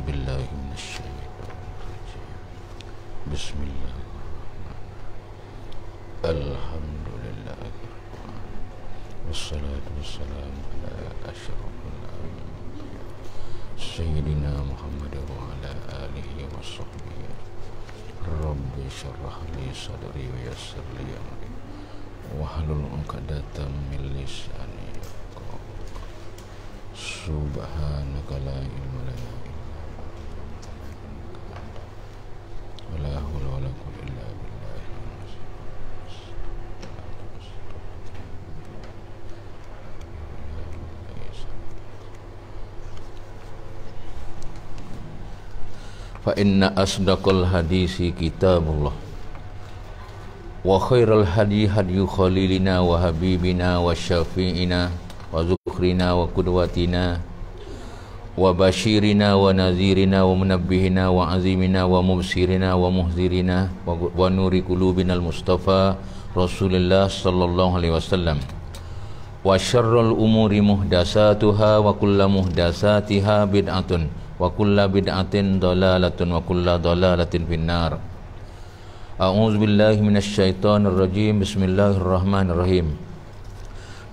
بالله من الشيطان الرجيم. بسم الله الحمد لله والصلاة والسلام على أشرف الأنبياء سيدنا محمد وعلى آله وصحبه. رب اشرح لي صدري ويسر لي أمري واحلل عقدة من لساني يفقهوا قولي. سبحانك لا علم لنا ولا حول ولا قوة إلا بالله. فإن أصدق الحديث كتاب الله وخير الهدي هدي خليلنا وحبيبنا وشفيعنا وذكرنا وقدوتنا وبشيرنا ونذيرنا ومنبهنا وعزيمنا ومبصرنا ومحذرنا ونور قلوبنا المصطفى رسول الله صلى الله عليه وسلم. وشر الأمور محدثاتها وكل محدثاتها بدعة وكل بدعة ضلالة وكل ضلالة في النار. أعوذ بالله من الشيطان الرجيم. بسم الله الرحمن الرحيم.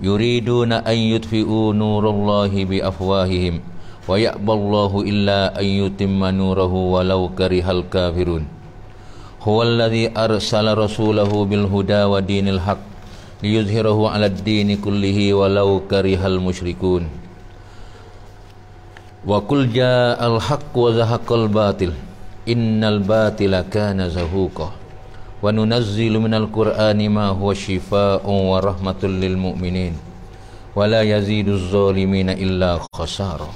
يريدون أن يطفئوا نور الله بأفواههم ويأبى الله إلا أن يتم نوره ولو كره الكافرون. هو الذي أرسل رسوله بالهدى ودين الحق ليظهره على الدين كله ولو كره المشركون. وقل جاء الحق وزهق الباطل إن الباطل كان زهوقا وننزل من القرآن ما هو شفاء ورحمة للمؤمنين ولا يزيد الظالمين إلا خسارا.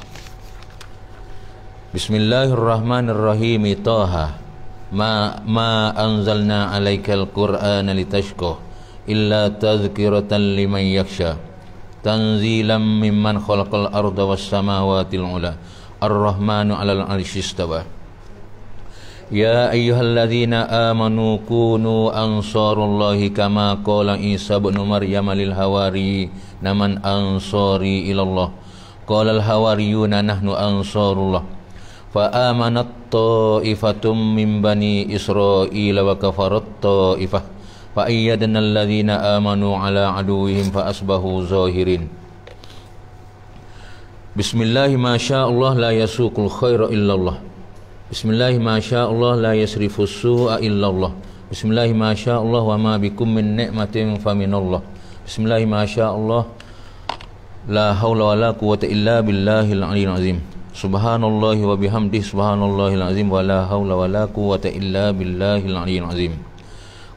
بسم الله الرحمن الرحيم. طه ما أنزلنا عليك القرآن لتشقى إلا تذكرة لمن يخشى تنزيلا ممن خلق الأرض والسماوات العلى الرحمن على العرش استوى. يا أيها الذين آمنوا كونوا أنصار الله كما قال عيسى بن مريم للحواريين من أنصاري إلى الله قال الحواريون نحن أنصار الله فآمنت طائفة من بني إسرائيل وكفرت طائفة فأيدنا الذين آمنوا على عدوهم فأصبحوا ظاهرين. بسم الله ما شاء الله لا يسوق الخير إلا الله. بسم الله ما شاء الله لا يصرف السوء إلا الله. بسم الله ما شاء الله وما بكم من نعمة فمن الله. بسم الله ما شاء الله لا حول ولا قوة إلا بالله العلي العظيم. سبحان الله وبحمده سبحان الله العظيم ولا حول ولا قوة إلا بالله العلي العظيم.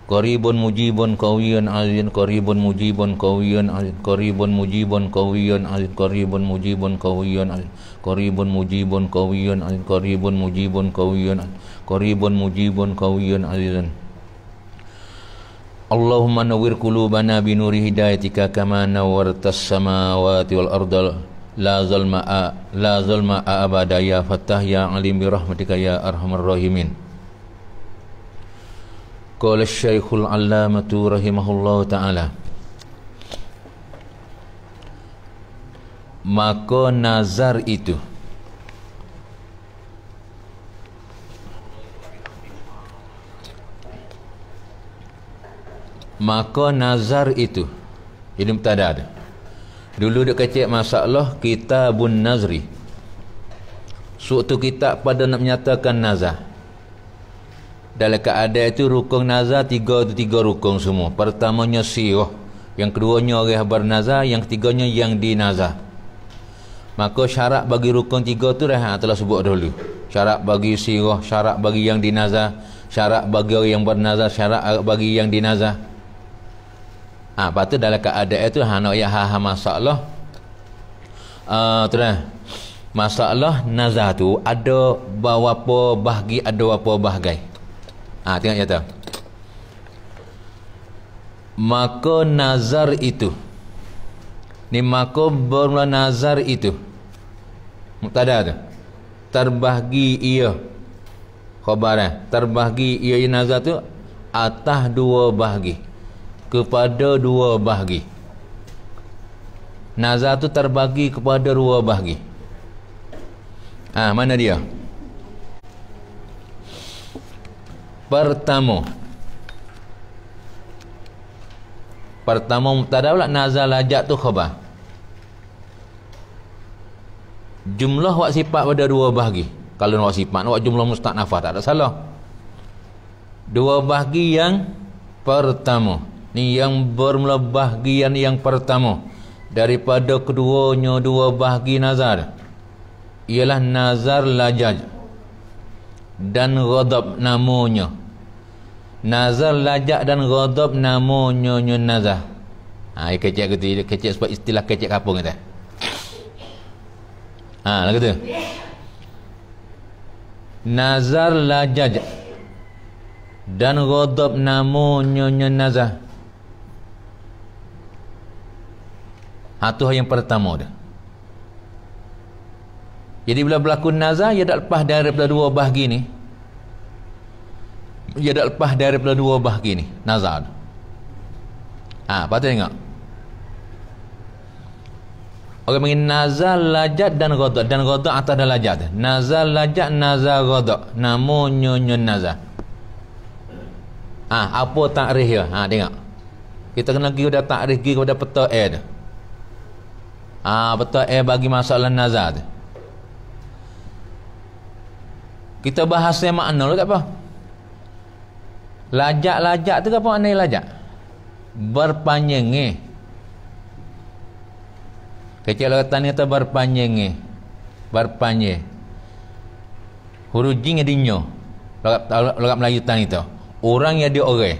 قريب مجيب قوي عزيز قريب مجيب قوي عزيز قريب مجيب قوي عزيز قريب مجيب قوي عزيز قريب مجيب قوي عزيز قريب مجيب قوي عزيز قريب مجيب قوي عزيز. اللهم نور قلوبنا بنور هدايتك كما نورت السماوات والأرض لا ظلم أبدا يا فتاح يا عليم برحمتك يا أرحم الراحمين. Qala Syekhul Allamatu rahimahullahu ta'ala. Maka nazar itu ini mubtada ada. Dulu dia kecek masalah kitabun nazri. Suatu kitab pada nak menyatakan nazar. Dalam keadaan itu rukun nazar tiga rukun semua. Pertamanya sirah, yang keduanya orang bernazar, yang ketiganya yang dinazar. Maka syarat bagi rukun tiga tu dah telah sebut dulu. Syarat bagi sirah, syarat bagi yang dinazar, syarat bagi orang yang bernazar, syarat bagi yang dinazar. Lepas tu dalam keadaan itu nak ayat masalah tu dah. Masalah nazar tu ada berapa bahagi, ada berapa bahagian. Tengok nyata. Maka nazar itu ni maka bermula nazar itu mubtada tu terbahagi ia khabar terbahagi ia nazar tu atas dua bahagi kepada dua bahagi. Nazar tu terbagi kepada dua bahagi. Mana dia? pertama. Pertama mubtada pula, nazal lajak tu khabar. Jumlah wak sifat pada dua bahagi. Kalau wak sifat, wak jumlah musta'nafah tak ada salah. Dua bahagi yang pertama. Ni yang bermula bahagian yang pertama daripada keduanya dua bahagi nazar, ialah nazar lajaj dan ghadab namanya. Nazar lajak dan ghadab namanya nazar. Kecek gitu, kecek sebab istilah kecek kampung kata. Lagu tu. Nazar lajaj dan ghadab namanya nazar. Itu yang pertama dah. Jadi bila berlaku nazar, ia tak lepas daripada dua bahagi ni. Ia tak lepas daripada dua bahagi ni, nazar. Patut tengok. Orang panggil nazar lajat dan ghadab. Dan ghadab atas dah lajat. Nazar lajat, nazar ghadab. Namanya nazar. Apa takrif dia? Tengok. Kita kena pergi pada takrif kepada peta A tu. Peta A bagi masalah nazar tu. Kita bahas yang makna tu tak apa. Lajak tu apa makna lajak? Berpanjang kecil kata ni kata berpanjang berpanjang. Huruf jing ada nyo. Logat Melayu tan itu. Orang yang dia orang.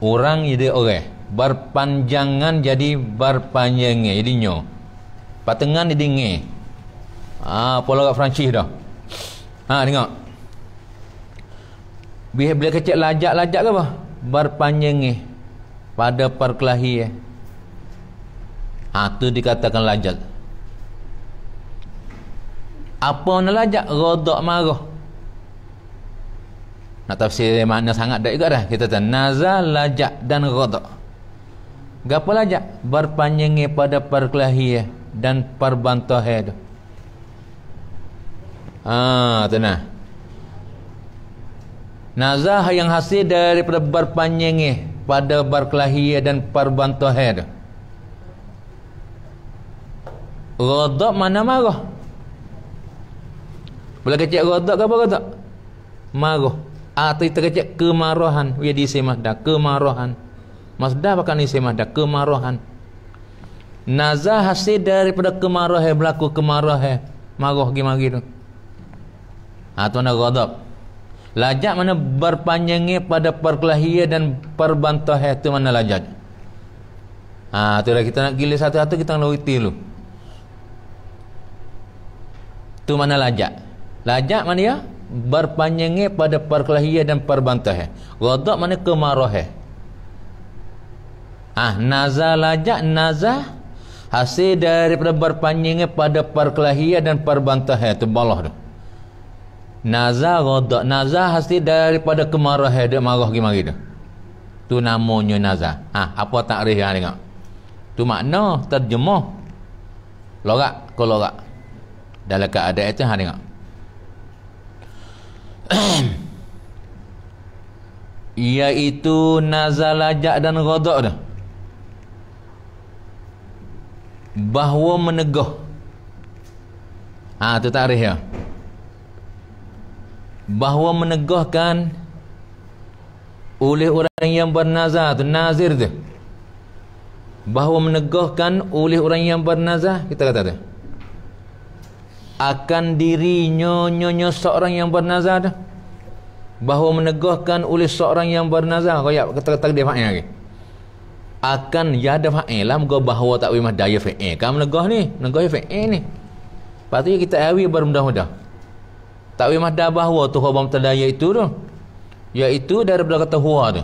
Orang yang dia orang. Berpanjangan jadi berpanjang jadi nyo. Patengan jadi nge. Apa logat Francis dah. Tengok. Bila kecil lajak ke apa? Berpanjang pada perkelahi tu dikatakan lajak. Apa nak lajak? Ghadab marah. Nak tafsir makna sangat dak juga dah. Kita tahu nazar lajak dan ghadab. Gapo lajak? Berpanjang pada perkelahi dan perbantahan. Tenang. Nazar yang hasil daripada berpanjang pada berkelahi dan perbantahan. Ghadab mana marah? Bila kecil ghadab ke apa ghadab? Marah. Atau kita kecil kemarahan. Ia diisi masdar kemarahan. Masdar pakai diisi masdar kemarahan. Nazar hasil daripada kemarahan, berlaku kemarahan. Marah gimana gitu. Tu mana ghadab. Lajak mana berpanjangnya pada perkelahian dan perbantahan, itu mana lajak. Tu dah kita nak gila satu-satu, kita nak uti dulu. Tu mana lajak. Lajak mana ya? Berpanjangnya pada perkelahian dan perbantahan. Ghadab mana kemarahan. Nazar lajak, nazar hasil daripada berpanjangnya pada perkelahian dan perbantahan, itu balah tu. Nazar ghadab, nazar hasil daripada kemarahan, dia marah gimana gitu. Tu namanya nazar. Apa takrif yang tengok. Tu makna terjemah. Lorak ke lorak. Dalam keadaan itu tengok. Iaitu nazar lajak dan ghadab dah. Bahawa menegah. Tu takrif ya. Bahawa menegahkan oleh orang yang bernazar tu, nazir tu. Bahawa menegahkan oleh orang yang bernazar, kita kata tu, akan dirinya seorang yang bernazar tu. Bahawa menegahkan oleh seorang yang bernazar. Kaya kata dia fa'il lagi. Akan ya ada fa'il lah, muka bahawa tak boleh daya fa'il. Kan menegah ni, menegah fa'il ni. Patutnya kita awi bermudah-mudah. Tak boleh mahdah bahawa tu khabar mubtada iaitu tu. Iaitu daripada kata huwa tu.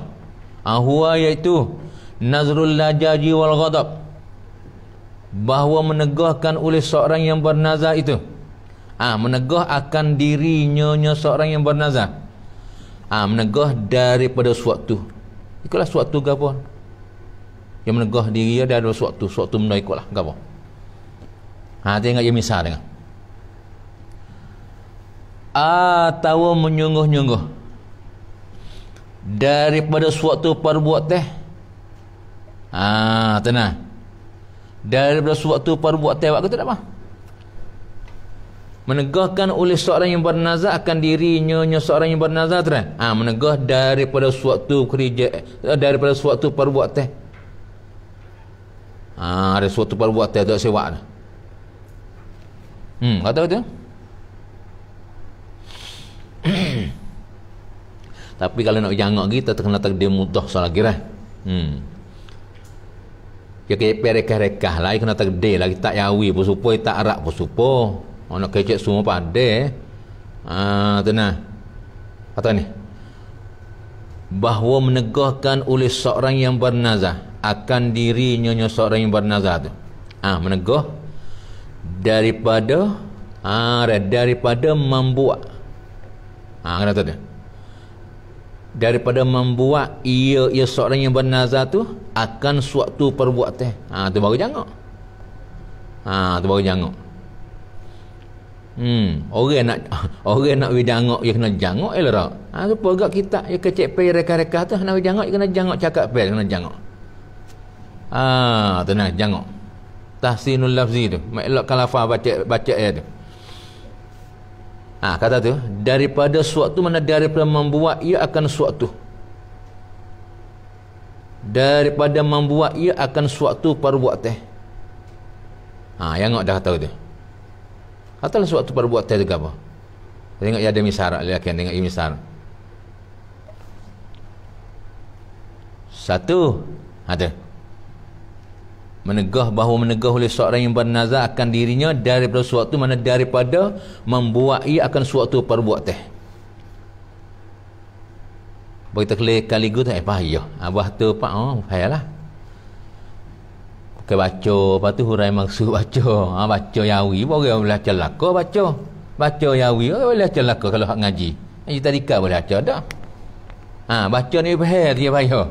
Huwa iaitu nazrul lajaji wal ghadab. Bahawa menegahkan oleh seorang yang bernazar itu. Menegah akan dirinya seorang yang bernazar. Menegah daripada suatu. Ikutlah suatu ke apa? Yang menegah diri dia daripada suatu. Suatu benda ikutlah ke apa? Tengok je misal tengok. Atau menyungguh-nyungguh. daripada suatu perbuatan. Tenang. Daripada suatu perbuatan waktu tu tak apa. Menegahkan oleh seorang yang bernazar akan dirinya seorang yang bernazar tu. Menegah daripada suatu kerja, daripada suatu perbuatan. Ada suatu perbuatan tak sewak dah. Kata betul? Tapi kalau nak jangok kita terkena takdir mudah selagi lah. Ya kayak perekah-rekah lah, kena takdir lagi tak yawi pun supaya tak arak pun supaya. Nak kecek semua pada. Tenang. Kata ni. Bahawa menegahkan oleh seorang yang bernazar akan dirinya seorang yang bernazar tu. Menegah daripada membuat. Kena tahu tu. Daripada membuat ia seorang yang bernazar tu akan suatu perbuatan. Tu baru jangok. Tu baru jangok. Orang nak jangok dia kena jangok elok. Apa agak kita dia kecek pe reka-reka tu nak jangok dia kena jangok cakap pe kena jangok. Tenang jangok. Tahsinul lafzi tu. Elok kalafah baca ayat tu. Kata tu daripada suatu mana daripada membuat ia akan suatu. Daripada membuat ia akan suatu perbuatan. Yang dah kata tu. Katalah suatu perbuatan tu apa? Tengok ada misal lelaki tengok misal. Satu ada menegah bahawa menegah oleh seorang yang bernazar akan dirinya daripada suatu mana daripada membuat ia akan suatu perbuatan. Begitu kaligu tu payah. Abah tu pak payahlah. Pakai baca, lepas tu hurai maksud baca. Baca yawi boleh boleh celaka baca. Baca yawi boleh celaka kalau hak ngaji. Ngaji tadika boleh baca dah. Baca ni payah dia payah.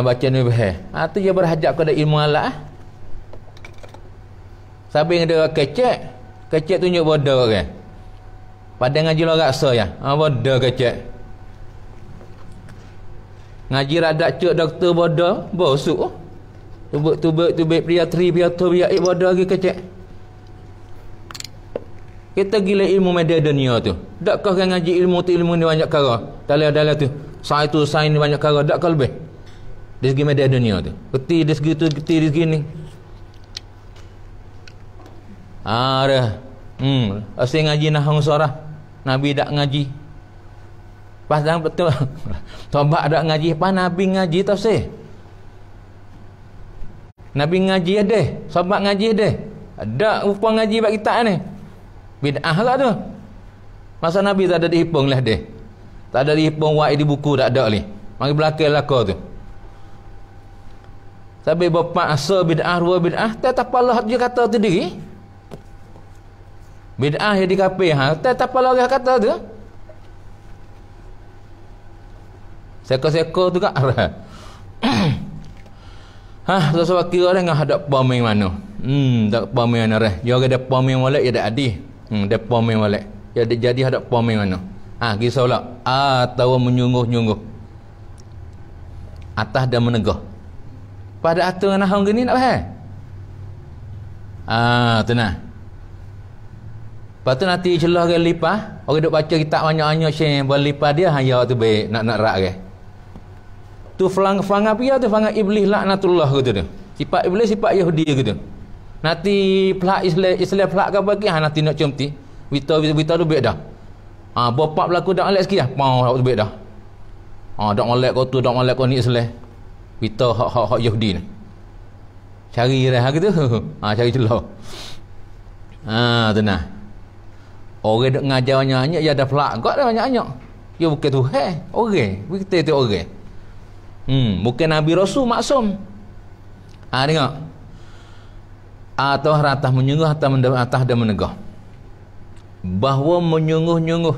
Baca ni bahas. Tu dia berhajat kepada ilmu alat. Siapa yang ada kecek tunjuk bodoh kan. Pada ngaji lo raksa ya. Bodoh kecek. Ngaji radak cek doktor bodoh, bosuk. Tubik priatri bodoh lagi kecek. Kita gila ilmu media dunia tu. Dakkah kan ngaji ilmu ni banyak kara. Dalam tu. Sains ni banyak kara, dakkah lebih. Dari segi media dunia tu. Peti dari segi tu, peti dari segi ni. Dah. Asyik ngaji nahung sorah. Nabi tak ngaji. Pasang betul. Tobat tak ngaji. Apa Nabi ngaji tafsir? Nabi ngaji ada. Sahabat ngaji ada. Ada upah ngaji bak kita ni. Bid'ah lah tu. Masa Nabi tak ada dihitung lah dia. Tak ada dihitung wa'i di buku tak ada ni. Mari belakang laka tu. Sampai bapa asa bid'ah dua bid'ah tak apalah dia kata tu diri. Bid'ah yang dikapir tak apalah dia kata tu. Seko-seko tu kak. Sebab kira dengan hadap paming mana. Tak paming mana reh. Dia ada paming walak dia ada adi. Dia paming walak. Jadi hadap paming mana. Kisahlah atau menyungguh-nyungguh. Atas dan menegah. Pada atur dengan nahung gini nak faham? Tenang. Lepas tu nanti celah ke lipah. Orang duk baca kitab banyak-banyak syekh berlipah dia hanya tu baik nak rak ke. Tu flang apa ya tu flang iblis laknatullah gitu tu. Sifat iblis sifat Yahudi gitu. Nanti pelak Islam pelak ke bagi nanti nak comti. Vita tu baik dah. Bapak berlaku dak molek sikit dah. Pau tu baik dah. Dak molek kau tu dak molek kau ni Islam. Kita hak Yahudi ni. Cari dah gitu. Cari celah. Tenang. Orang duk ngajar banyak-banyak dia ada pelak kau dah banyak-banyak. Dia bukan Tuhan. Orang. Kita tu orang. Bukan Nabi Rasul maksum. Tengok. Atau ratah menyungguh atau dan menegah. Bahawa menyungguh-nyungguh.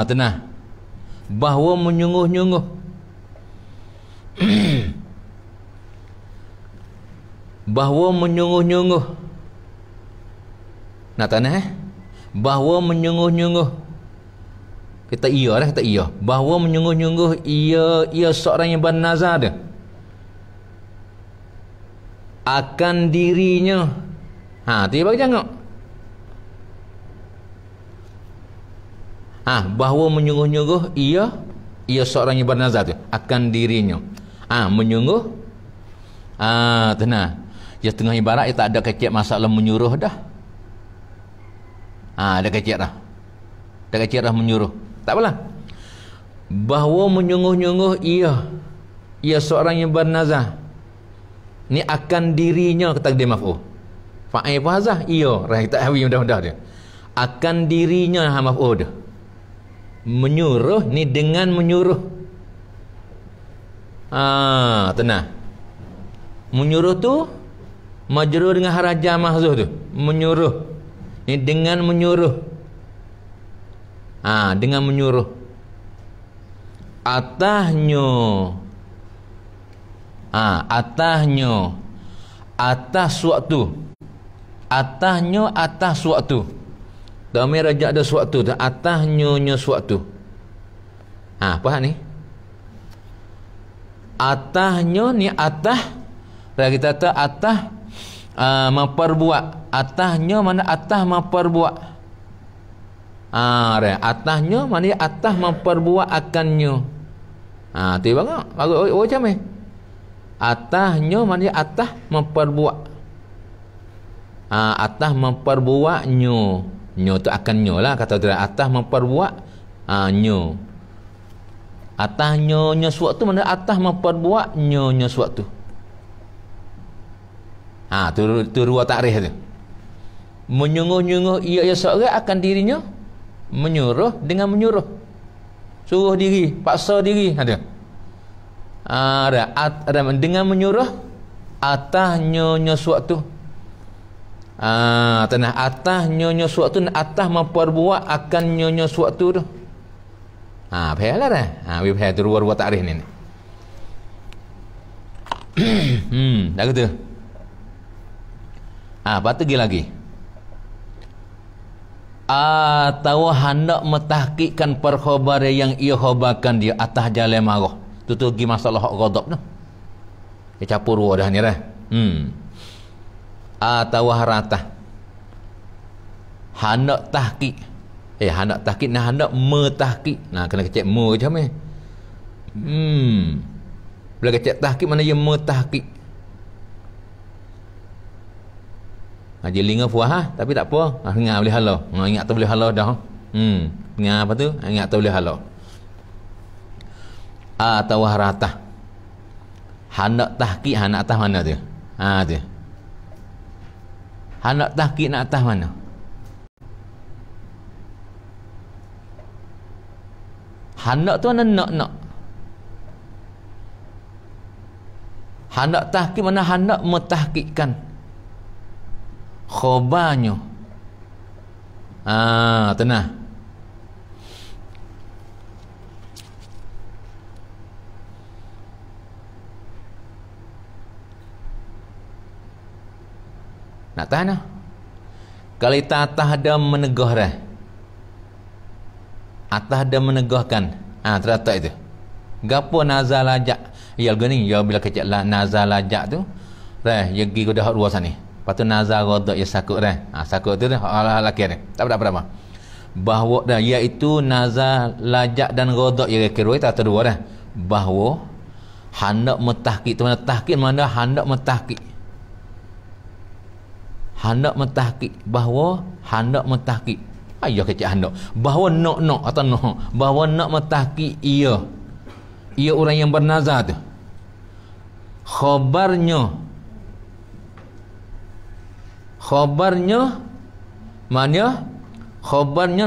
Tenang. Bahawa menyungguh-nyungguh. Bahawa menyungguh-nyungguh. Nak tanya bahawa menyungguh-nyungguh. Kita iya dah, kita iya. Bahawa menyungguh-nyungguh ia seorang yang bernazar dia. Akan dirinya. Tu dia bagi tengok. Bahawa menyungguh-nyungguh ia seorang yang bernazar tu. Akan dirinya. Menyungguh. Tenang. Dia setengah ibarat, dia tak ada kecek masalah menyuruh dah. Ada kecek dah. Ada kecek dah menyuruh. Tak apalah. Bahawa menyungguh-nyungguh ia seorang yang bernazar. Ni akan dirinya kata dia maf'ul. Fa'il fahazah ia. Kita hawi mudah-mudah dia. Akan dirinya maf'ul dia. Menyuruh ni dengan menyuruh. Tenang. Menyuruh tu majrur dengan haraja mahzuf tu. Menyuruh. Ni dengan menyuruh. Dengan menyuruh. Atahnya. Atahnya. Atas suatu. Atahnya atas suatu. Damai rajak ada suatu tu. Atahnya suatu. Apa ni? Atahnya ni atah. Kita kata atah memperbuat. Atahnya mana atah memperbuat. Atahnya mana atah memperbuat akannya. Tu bagus. Bagus macam ni. Atahnya mana atah memperbuat. Atah memperbuatnya. Nyo tu akannya lah kata tu. Atah memperbuat nyo. Atahnya suatu mana atah memperbuat nyo suatu. Tu dua takrif tu. Menyungguh-nyungguh ia seorang akan dirinya. Menyuruh dengan menyuruh. Suruh diri, paksa diri ada. Dengan menyuruh atahnya suatu. Tenang atahnya suatu, atah memperbuat akan nyonya suatu tu. Faham dah. Faham tu dua takrif ni. Dah gitu. Lepas tu lagi. Atau hendak mentahkikkan perkhabar yang ia khabarkan dia atas jalan marah. Tu pergi masalah hak ghadab tu. Dia capur dua dah ni dah. Atau harata. Hendak tahkik. Hendak tahkik nah hendak metahkik. Kena kecek me macam ni. Bila kecek tahkik mana dia metahkik. Dia linga puas tapi tak apa. Ingat boleh halau. Ingat tu boleh halau dah. Ingat apa tu? Ingat tu boleh halau. Atau harata. Hendak tahkik hendak atas mana tu? Tu. Hendak tahkik nak atas mana? Hendak tu mana nak. Hendak tahkik mana hendak mentahkikkan khabarnya. Tenang. Nak tahan lah. Kalau kita atas ada menegah dah. Atas ada menegahkan. Teratak itu. Gapo nazal lajak. Ya gini, ya bila kecek nazal lajak tu. Ya pergi ke dah dua sana. Lepas tu nazar ghadab ya sakut dah. Sakut tu dah hal lelaki dah. Tak apa. Bahawa dah iaitu nazar lajak dan ghadab ya kira tak dua dah. Bahawa hendak mentahkik tu mana tahkik mana hendak mentahkik. Hendak mentahkik bahawa hendak mentahkik. Ayah kecik hendak. Bahawa nak atau no. Bahawa nak mentahkik ia orang yang bernazar tu. Khabarnya maknanya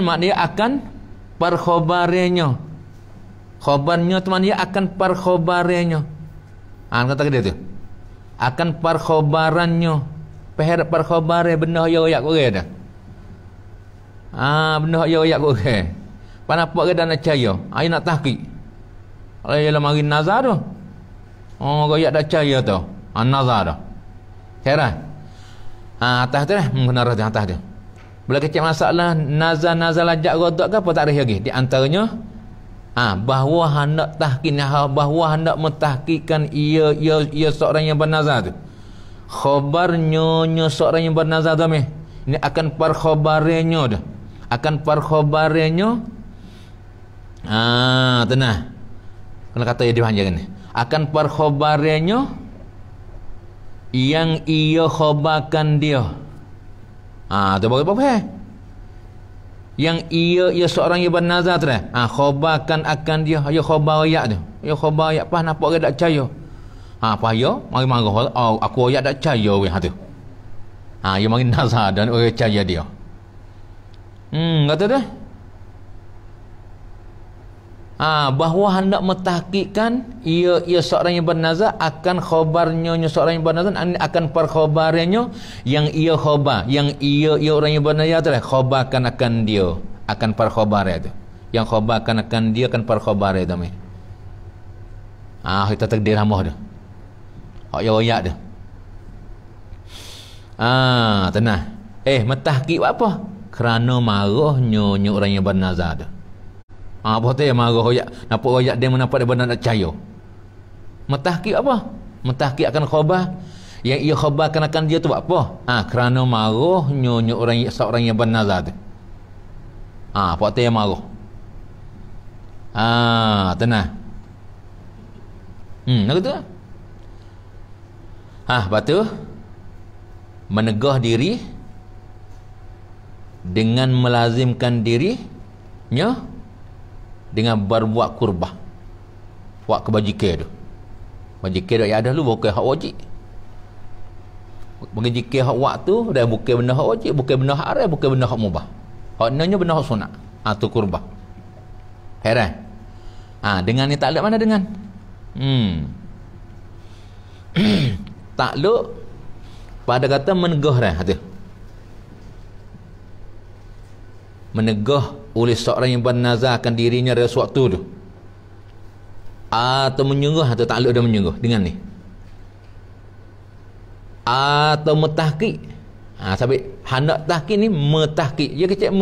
maknanya akan perkhabarannya. Khabarnya tu maknanya akan perkhabarannya. Kata dia tu. Akan perkhabarannya. Perkhabaran benda yang royak korang dah. Benda yang royak korang. Kenapa kita nak percaya? Ai nak tahqiq. Kalau dia mari nazar tu. Royak dah percaya tu. Nazar tu. Heran. Atas tu lah. Kena rasa atas tu. Bila kecil masalah nazar lajak rodak ke apa tak ada lagi. Di antaranya bahawa hendak tahqiq, bahawa hendak mentahqiqkan ia seorang yang bernazar tu. Khabarnya seorang yang bernazar tu ini akan perkhabarannya dah. Akan perkhabarannya tenang. Kena kata dia dipanjang ni. Akan perkhabarannya yang ia khabarkan dia. Tu apa? Yang ia seorang yang bernazar tu khabarkan akan dia. Ya khabar ayat tu. Ya khabar ayat apa nampak orang tak percaya. Apa ya? Mari marah. Aku ayat tak percaya weh tu. Ya mari nazar dan orang percaya dia. Kata dah. Bahawa hendak mentahqiqkan ia seorang yang bernazar akan khabarnya seorang yang bernazar akan perkhabarannya yang ia khabar, yang ia orang yang bernazar tu khabarkan akan dia, akan perkhabar itu. Yang khabarkan akan dia akan perkhabar itu kita takdir hamah dah. Hak ya ayat dah. Tenang. Mentahqiq apa? Kerana marahnya orang yang bernazar tu. Apa tu yang marah ayat? Nampak ayat dia menampak dia benar tak percaya. Mentahqiq apa? Mentahqiq akan khabar. Yang ia khabarkan akan dia tu apa? Kerana marahnya seorang yang bernazar tu. Apa tu yang marah? Tenang. Nak tu? Lepas tu menegah diri dengan melazimkan dirinya dengan berbuat kurbah, buat kebajikan tu. Bajikan yang ada lu bukan hak wajib. Bajikan hak waktu dan bukan benda hak wajib, bukan benda hak haram, bukan benda hak mubah. Hak nanya benda hak sunat. Tu kurbah. Heran. Dengan ni takluk mana dengan? Takluk pada kata menegah tu. Menegah oleh seorang yang bernazar akan dirinya pada sewaktu tu, atau menyuruh atau takluk dan menyuruh dengan ni, atau mentahqiq. Sabit hendak tahqiq ni mentahqiq. Dia kecek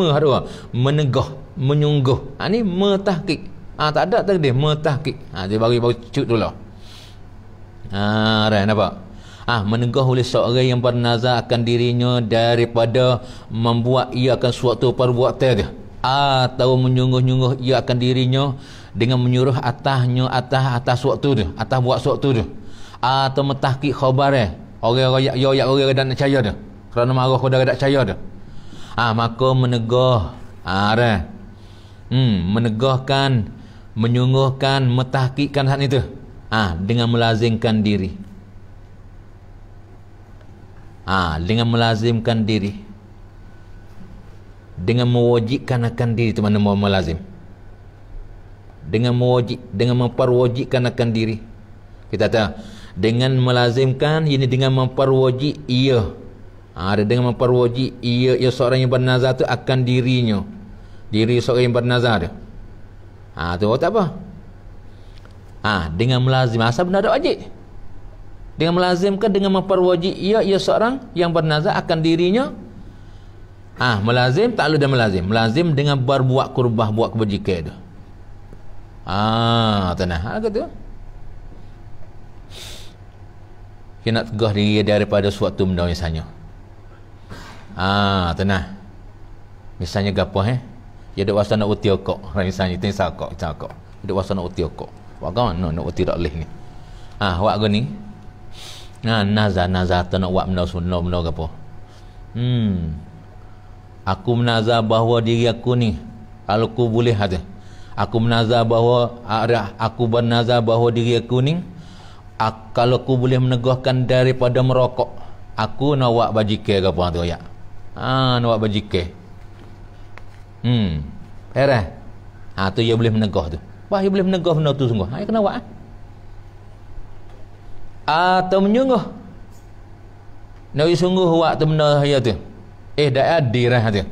menegah, menyungguh. Ni mentahqiq. Tak ada takdir mentahqiq. Dia bagi cut dulu. Nampak? Menegah oleh seorang yang bernazar akan dirinya daripada membuat ia akan suatu perbuatan dia, atau menyungguh-nyungguh ia akan dirinya dengan menyuruh atas waktu dia, atas buat waktu dia, atau mentahqiq khabar orang-orang orang dan nak percaya dia kerana marah kepada tak percaya dia. Maka menegah menegahkan, menyungguhkan, mentahqiqkan hal itu dengan melazimkan diri. Dengan melazimkan diri, dengan mewajibkan akan diri. Itu mana mau melazim, dengan memperwajibkan akan diri. Kita tahu dengan melazimkan ini dengan memperwajib ia. Ada dengan memperwajib ia seorang yang bernazar tu akan dirinya, diri seorang yang bernazar tu. Tu tak apa. Dengan melazim asal benda tak wajib. Dengan melazimkan, dengan memperwajib ia seorang yang bernazar akan dirinya. Melazim, takluk dan melazim. Melazim dengan berbuat kurbah, buat kebajikan tu. Tenang. Kata kita nak tegah diri daripada suatu benda misalnya. Tenang. Misalnya gapo dia ada wasa nak uti okok. Misalnya itu sakok. Dia ada wasa nak uti okok. Buat kawan nak uti tak leh ni. Buat gini. Nazar tu nak buat benda ke apa? Aku menazar bahawa diri aku ni, kalau aku boleh ada, aku menazar bahawa aku bernazar bahawa diri aku ni, kalau aku boleh menegahkan daripada merokok, aku nak buat bajikan ke apa tu ayat. Nak buat bajikan. Heran. Tu dia boleh menegah tu. Dia boleh menegah benda tu sungguh. Dia kena buat. Atau menyungguh nak sungguh waktu benda dia tu dah adi tu,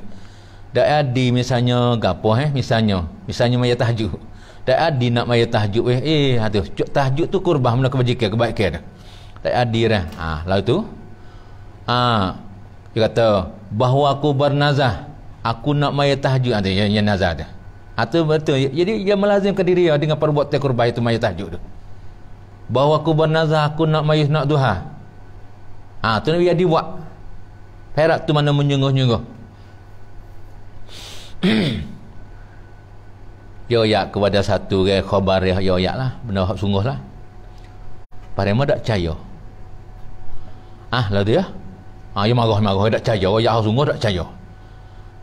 dah adi misalnya gapo misalnya maya tahajud, dah adi nak maya tahajud tu tahajud tu kurbah benda kebajikan kebaikan dah adi lalu tu Dia kata bahawa aku bernazah, aku nak maya tahajud. Ada yang nazar dia. Atau betul. Jadi dia melazimkan diri dia dengan perbuatan kurban itu maya tahajud tu. Bahawa aku bernazah, aku nak maya nak duha. Tu dia dibuat. Perak tu mana menyungguh-nyungguh. Yoyak kepada satu khabar yoyak lah, benda hak sungguh lah. Parema tak percaya. Lah dia. Dia marah tak percaya. Yoyak hak sungguh tak percaya.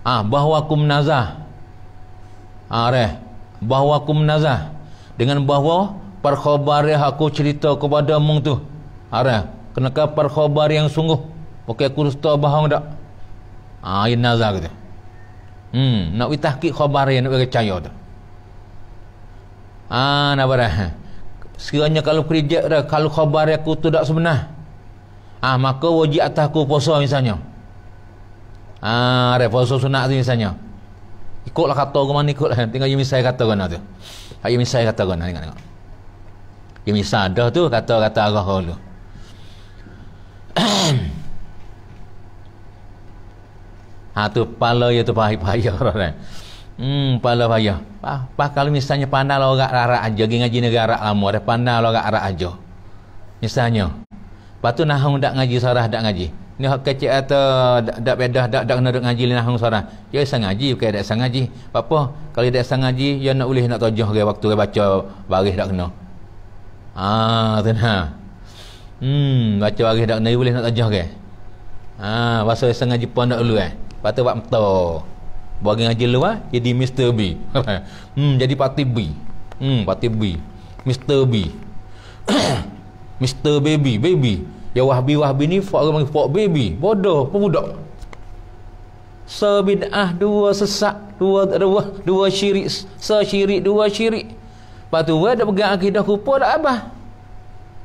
Bahawa aku menazah. Bahawa aku menazah dengan bahawa perkhabar yang aku cerita kepada mung tu. Kenapa perkhabar yang sungguh. Okey aku resta bohong tak. Ini nazar kata. Nak tahqiq khabar yang nak percaya tu. Nak barah. Sekiranya kalau kerja dah, kalau khabar aku tu tak sebenar. Maka wajib atasku puasa misalnya. Puasa sunat tu misalnya. Ikutlah kata ke mana ikutlah. Tengok yang misal kata kan tu. Yang misal kata kan tengok. Yang misal dah tu kata-kata arah dulu. Tu pala ya tu payah orang. Pala payah. Kalau misalnya pandai orang Arab aja pergi ngaji negara lama, ada pandai orang Arab aja. Misalnya. Lepas tu nahung dak ngaji sarah dak ngaji. Ni hak kecil atau dak bedah dak kena dak ngaji nahung sarah. Dia sang ngaji bukan dak sang ngaji. Apa? Kalau dak sang ngaji, dia nak boleh nak tajah ke waktu dia baca baris dak kena. Tu nah. Baca baris dak kena boleh nak tajah ke. Bahasa sang ngaji pun dak dulu Lepas tu buat mentor. Bagi ngaji luar jadi Mr. B. Jadi parti B. Parti B. Mr. B. Mr. Baby. Ya Wahbi ni fok baby. Bodoh, pemudak. Sebid'ah, dua sesak, dua syirik, sesyirik, dua syirik. Lepas tu ada pegang akidah kupa tak abah.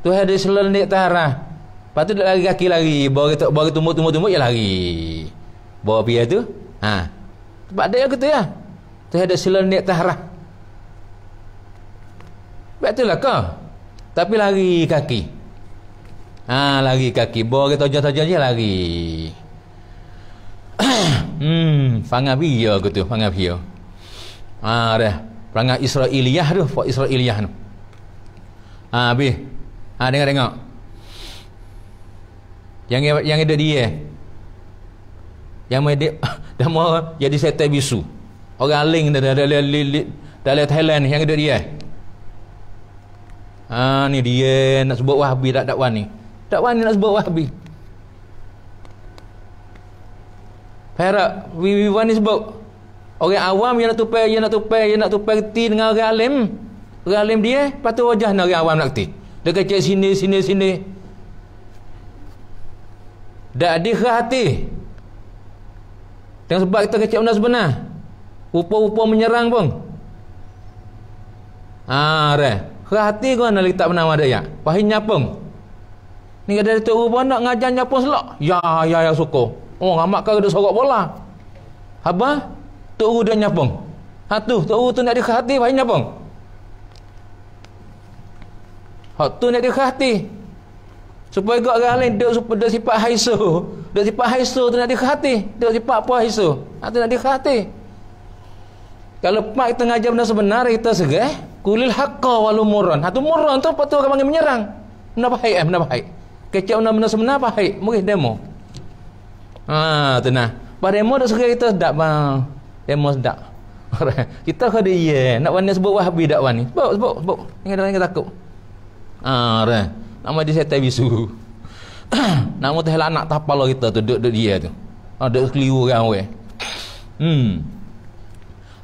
Tu ada selenik tarah. Lepas tu dak lari kaki lari, bagi tumbuh ya lari. Bawa pia tu sebab dia kata ya tu ada selenik tahrah. Sebab itulah kau tapi lari kaki lari kaki bawa kita tajam-tajam je lari. Fangat biar aku tu fangat biar dah perangai Israiliyah tu Pak Israiliyah tu habis tengok yang ada dia yang medik dah mau jadi setai bisu. Orang aling dalam Thailand yang ada dia. Ni dia nak sebut Wahhabi tak dakwah ni. Dakwah ni nak sebut Wahhabi. Perak wiwan ni sebut orang awam yang nak tupai reti dengan orang alim. Orang alim dia patut wajah nak orang awam nak reti. Dia kecek sini. Dak ada hati. Dengan sebab kita kecil benda sebenar. Rupa-rupa menyerang pun. Hati kau nak letak bernama dia. Pahing nyapung. Ni ada tu rupa nak ngajar nyapung selok. Ya suka. Ramak kau ada sorok bola. Apa? Tu dia nyapung. Tu nak di hati pahing nyapung. Tu nak di hati. Supaya gak orang lain duk sifat haisu. Duk sifat haisu tu nak dihati. Duk sifat apa haisu? Tu nak dihati. Kalau pak kita ngajar benda sebenar kita segeh, kulil haqqa wal murran. Tu murran tu patut orang panggil menyerang. Benda baik. Kecak benda sebenar baik, mungkin demo. Tu nah. Pada demo dak segeh kita dak bang. Demo dak. Kita kau dia nak wani sebut Wahhabi dak wani. Sebut. Ingat takut. Nama dia setai bisu. Nama tu hela anak tapal kita tu duduk dia tu. Duduk keliru orang we.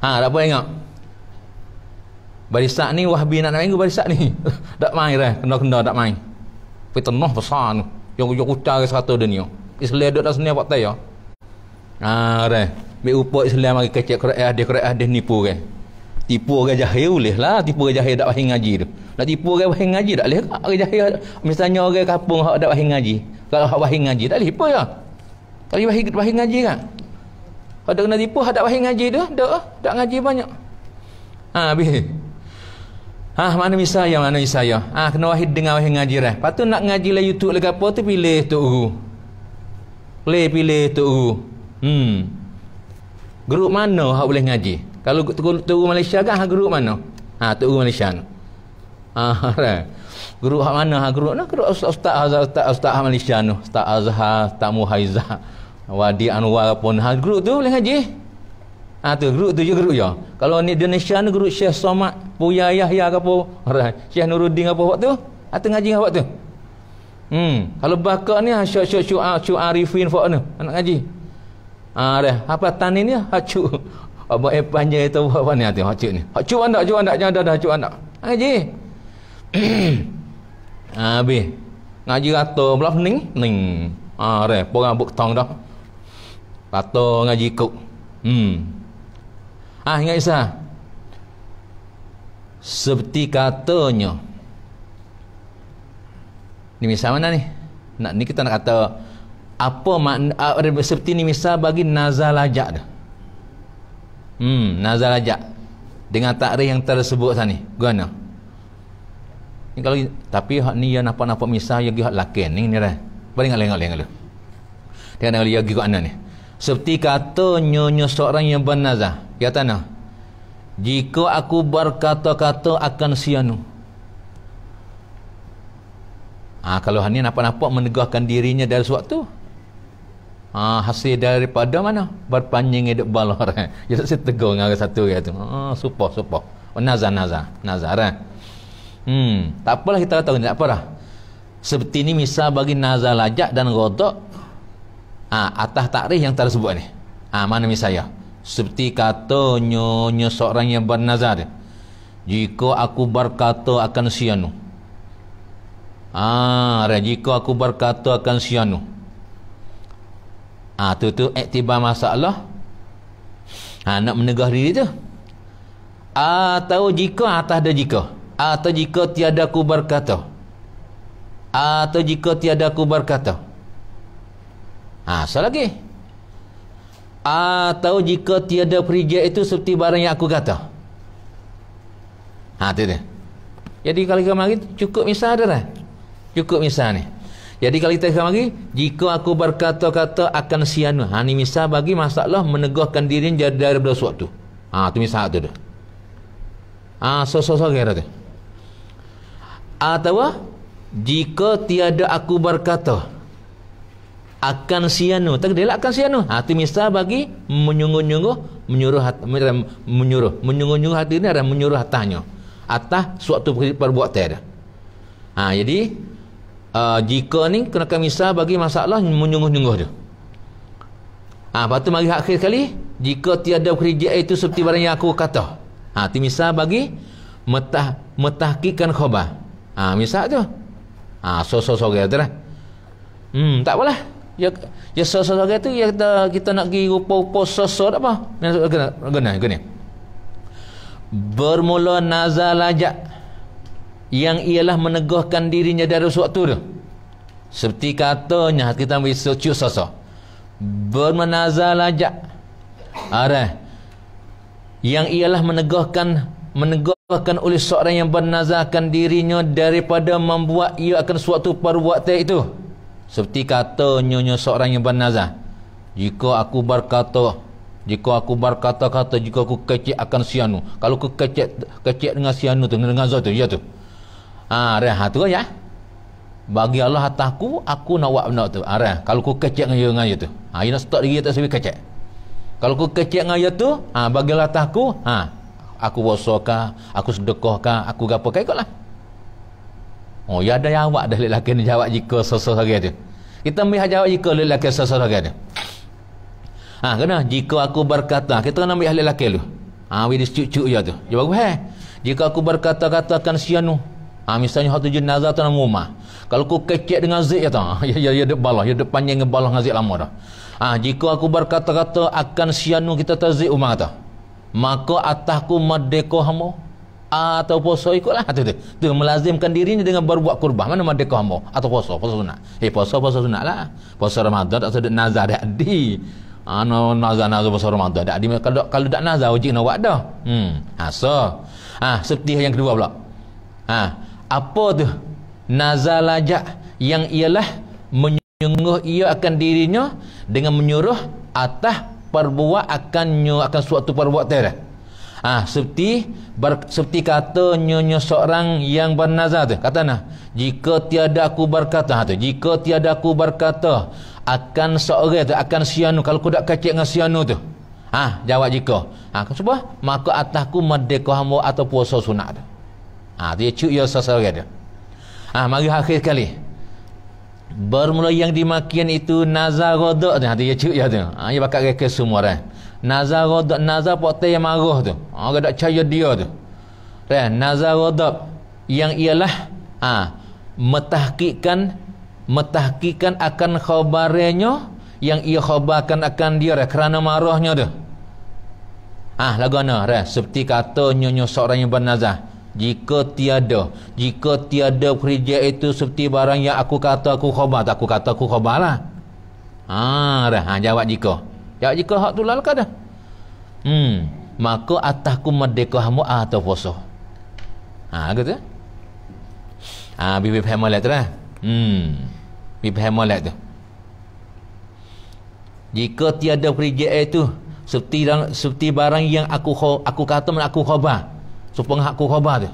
Tak apa tengok. Barisak ni Wahhabi nak minggu barisak ni. Tak main dah, kena tak main. Fitnah besar tu. Yang ucar satu dunia. Islam duduk dah sini buat tayar. Dah. Mek rupa Islam mari kecek Quran dia nipu kan. Tipu orang jahil boleh lah. Tipu orang jahil tak faham ngaji tu. Nak tipu orang faham ngaji tak boleh. Orang jahil misalnya orang kampung hak tak faham ngaji. Kalau hak faham ngaji tak boleh tipu ya. Kalau faham ngaji kan. Kalau kena tipu hak tak faham ngaji tu, tak ngaji banyak. Habis. Mana misaya. Kena wahid dengan wahid ngaji dah. Lepas tu nak ngaji lah YouTube lagi apa tu pilih tu guru. Pilih tu grup mana hak boleh ngaji? Kalau tu Malaysia kan grup mana? Tu Malaysia tu. Grup hak mana? Grup ustaz Malaysia tu. Ustaz Azhar, Ustaz Muhaizah, Wadi Anwar pun grup tu boleh ngaji. Tu grup tu je grup je. Kalau ni Indonesia ni grup Syekh Somad, Buya Yahya ke apa? Syekh Nuruddin apa waktu? Atau ngaji apa waktu? Kalau bakar ni Syekh Arifin fak ni anak ngaji. Dah apa tan ni hacu. Abang panjang itu apa ni hati hacu ni. Hacu anda jangan dah hacu anda. Ngaji. Habis ngaji rata belah ning. Dah porang buk tong dah. Rata ngaji kok. Ingat Isa. Seperti katanya. Ni misal mana ni? Ni kita nak kata apa makna seperti ni misal bagi nazalajak dah. Nazalajak dengan takrif yang tersebut sana ni. Guna. Ni kalau tapi hak ni yang nampak misal yang hak lakin ni dah. Balik ngale. Dia nak lihat gi kat ana ni. Seperti kata nyonya seorang yang bernazah. Kata nah. Jika aku berkata-kata akan sianu. Kalau hanya nampak menegahkan dirinya dari suatu hasil daripada mana? Berpanjang hidup balor. Jadi saya tegur dengan satu tu. Supah. Nazar tak apalah kita tahu tak apa dah. Seperti ni misal bagi nazar lajak dan ghadak. Atas takrif yang tersebut ni. Mana misalnya? Seperti kata nyonya seorang yang bernazar. Jika aku berkata akan sianu. Jika aku berkata akan sianu. Tu iktibar masalah. Nak menegah diri tu. Atau jika atas ada jika. Atau jika tiada aku berkata. Atau jika tiada aku berkata. Asal lagi. Atau jika tiada perijak itu seperti barang yang aku kata. Tu dia. Jadi kalau kita mari cukup misal dah. Cukup misal ni. Jadi kalau kita lagi, jika aku berkata-kata akan sianu. Ni misal bagi masalah menegahkan diri dari sesuatu. Tu misal tu dah. Kira tu. Atau jika tiada aku berkata akan sianu. Tak dia akan sianu. Tu misal bagi menyuruh hati ni dan menyuruh hatanya atas suatu perbuatan dia. Jadi jika ni kena misal bagi masalah menyungguh-nyungguh tu. Lepas tu mari akhir kali, jika tiada kerja itu seperti barang yang aku kata. Tu misal bagi metahkikan khabar. Misal tu. So-so-so gitu lah. Tak apalah. Ya so-so gitu ya kita nak pergi rupa-rupa so-so tak apa. Guna. Bermula nazalajak yang ialah menegahkan dirinya dari sesuatu tu. Seperti katanya kita ambil cuci so-so. Bermenazalajak. Yang ialah menegahkan oleh seorang yang bernazarkan dirinya daripada membuat ia akan suatu perbuatan itu. Seperti kata nyonya seorang yang bernazar. Jika aku berkata-kata, jika aku kecek akan sianu. Kalau aku kecek dengan sianu tu, dengan zat tu, ya tu. Tu ya. Bagi Allah atasku, aku nak buat benda tu. Kalau aku kecek dengan ya tu. Ia nak stop diri tak sampai kecek. Kalau aku kecek dengan ya tu, bagi Allah atasku, aku puasakah, aku sedekahkah, aku gapo kah ikutlah. Ya ada yang awak dah lelaki ni jawab jika sesuatu hari tu. Kita ambil jawab jika lelaki sesuatu hari tu. Kena jika aku berkata, kita kena ambil lelaki lu. Bila cucuk je tu. Dia bagus jika aku berkata-kata akan sianu. Misalnya hak tu jenazah tu nama rumah. Kalau aku kecek dengan zik ya tu. Ya dek balah, ya dek panjang dengan balah dengan zik lama dah. Jika aku berkata-kata akan sianu kita tazik rumah kata. Maka atasku merdeka hamba atau puasa ikutlah tu melazimkan dirinya dengan berbuat kurban. Mana merdeka hamba atau puasa sunat. Puasa sunat lah. Puasa Ramadan tak ada nazar dah di. Nazar puasa Ramadan dak di. Kalau dak nazar wajib nak buat dah. Seperti yang kedua pula. Apa tu nazar lajak yang ialah menyungguh ia akan dirinya dengan menyuruh atas perbuat akan suatu perbuatan dah. Seperti katanya seorang yang bernazar tu, kata nah, jika tiada aku berkata jika tiada aku berkata akan seorang tu akan sianu, kalau aku dak kecek dengan sianu tu, jawab jika sebab maka atasku merdeka hamba atau puasa sunat tu. Dia cuk ya seseorang tu. Mari akhir sekali, bermula yang dimakian itu nazar rodak tu, dia cuk ya tu. Dia bakal reka semua orang. Nazar rodak, nazar poktai yang marah tu, orang tak percaya dia tu. Nazar rodak yang ialah mentahqiqkan akan khabarnya yang ia khabarkan akan dia kerana marahnya tu. Lagana seperti katanya seorang yang bernazar, jika tiada pekerja itu seperti barang yang aku kata aku khabar lah. Jawab jika hak tu lalka dah. Maka atasku merdeka hamba atau puasa. Gitu. Bibi faham molek tu lah. Bibi faham molek tu. Jika tiada pekerja itu seperti barang yang aku kata aku khabar. Supaya aku khabar tu,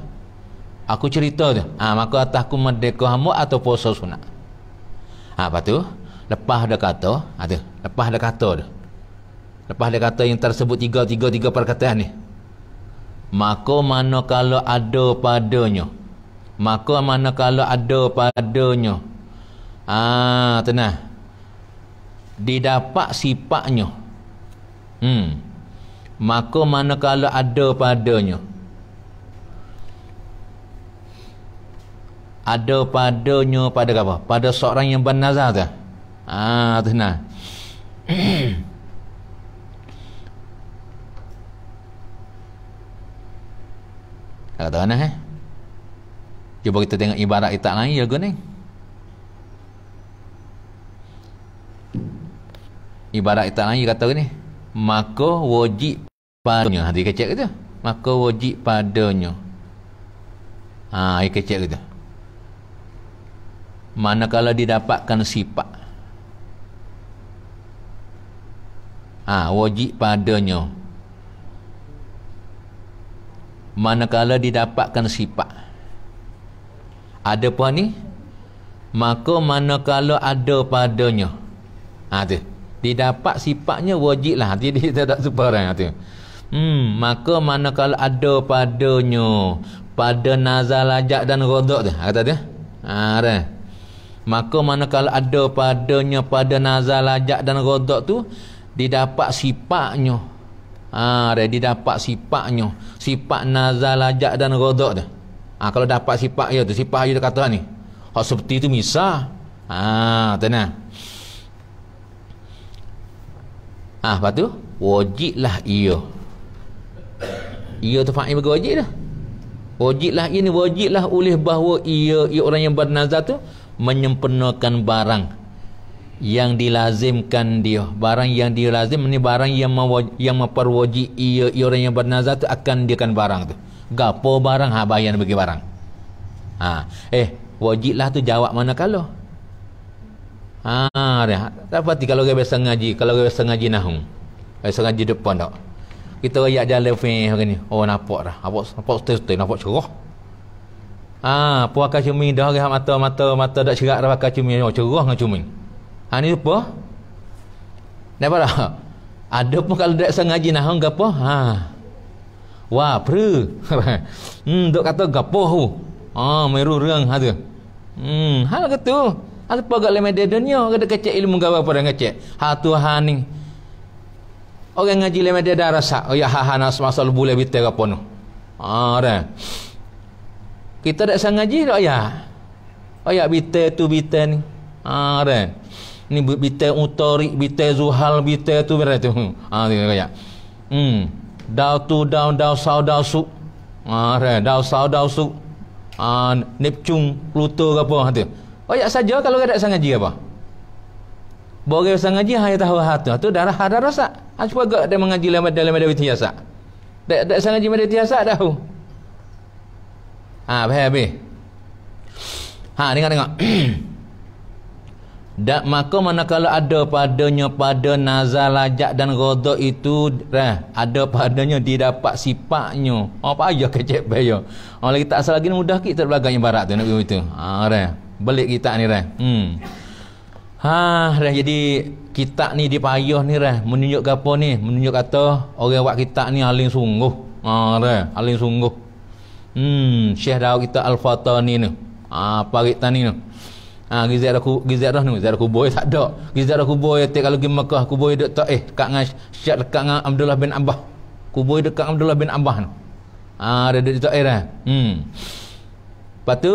aku cerita tu, maka atasku merdeka hamba atau puasa sunat. Apa tu? Lepas dia kata yang tersebut tiga perkataan ni, maka manakala ada padanya tenang didapat sifatnya, maka manakala ada padanya pada apa? Pada seorang yang bernazar tu. Tenang. Kata mana cuba kita tengok ibarat itak lain ya ni. Ibarat itak lain kata ni, maka wajib padanya. Dia kecek gitu. Maka wajib padanya. Dia kecek gitu. Manakala didapatkan sifat, wajib padanya. Manakala didapatkan sifat, ada apa ni? Maka manakala ada padanya, tu didapat sifatnya wajiblah. Dia tak sebarang tu. Maka manakala ada padanya pada nazar lajak dan rodak tu, kata dia. Maka manakala ada padanya pada nazar lajak dan rodak tu didapat sifatnya. Didapat sifatnya, sifat nazar lajak dan rodak tu. Kalau dapat sifat dia tu, sifat dia kata ni, seperti itu misal. Tenang. Lepas tu wajiblah ia tu fa'il bagi wajib dah. Wajiblah ini, wajiblah oleh bahawa ia orang yang bernazar tu menyempurnakan barang yang dilazimkan dia. Barang yang dilazim ni barang yang memperwajib ia orang yang bernazar tu akan diakan barang tu. Gapo barang? Bayan bagi barang. Wajiblah tu jawab manakala. Tak pasti kalau biasa ngaji nahung. Biasa ngaji depan tak. Kita rayak jalan hari ni. Nampak dah. Nampak stay nampak cerah. Puaka cumi dah mata dak cerak dah pakai cumi cerah dengan cumi. Ni apa? Dapat tak? Ada pun kalau dak sengaja nahung gapo? Wah, pre. Dok kata gapo hu. Meru reang tu. Hal gitu. Apa gak le media dunia kada kecek ilmu gawa pada ngecek. Tu ni. Orang ngaji le media dah rasa. Nas masal bule bitai gapo no. Dah. Kita dak sengaja dak ya. Bitai tu bitai ni. Dah. Ni bitai utorik, bitai zuhal, bitai tu berapa tu. Dia kaya. Dau su. Dau su. Neptune, Pluto ke apa tu. Saja kalau ada sengaja apa. Boleh sengaja hanya tahu tu darah ada rasa. Cuba gak dia mengaji dalam media biasa. Tak sengaja media biasa tahu. Faham. Tengok. Dan maka manakala ada padanya pada nazar lajak dan ghadab itu ada padanya didapat sifatnya. Apa aja kecek bayar. Kalau kita asal lagi mudah kita belakang ibarat tu nak begitu. Balik kita ni jadi kita ni dipayah ni menunjuk apa ni? Menunjuk kata orang buat kita ni aling sungguh. Aling sungguh. Syekh Daud kita Al-Fatani ni. Apa kita ni? Gizat dah ni, gizat kubur tak ada. Gizat kubur kalau pergi Mekah kubur dek tak dekat dengan Syekh dekat dengan Abdullah bin Abbas. Kubur dekat Abdullah bin Abbas tu. Ada dek tak dah. Lepas tu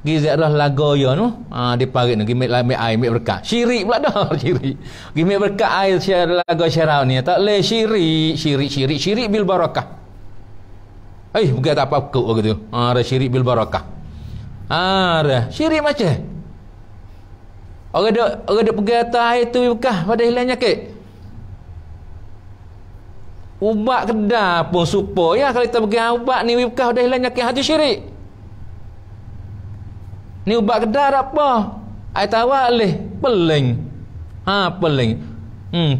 gizat dah laga ya tu, di parit ni gimik air, gimik berkat. Syirik pula dah, syirik. Gimik berkat air laga syarau ni tak leh syirik bil barakah. Bukan tak apa kau gitu. Ada syirik bil barakah. Ada syirik macam Orang duk pergi atas air tu bekah pada hilang nyakit. Ubat kedah pun supaya kalau kita pergi ubat ni bekah pada hilang nyakit hati syirik. Ni ubat kedah tak apa. Air tawar leh peling. Peling.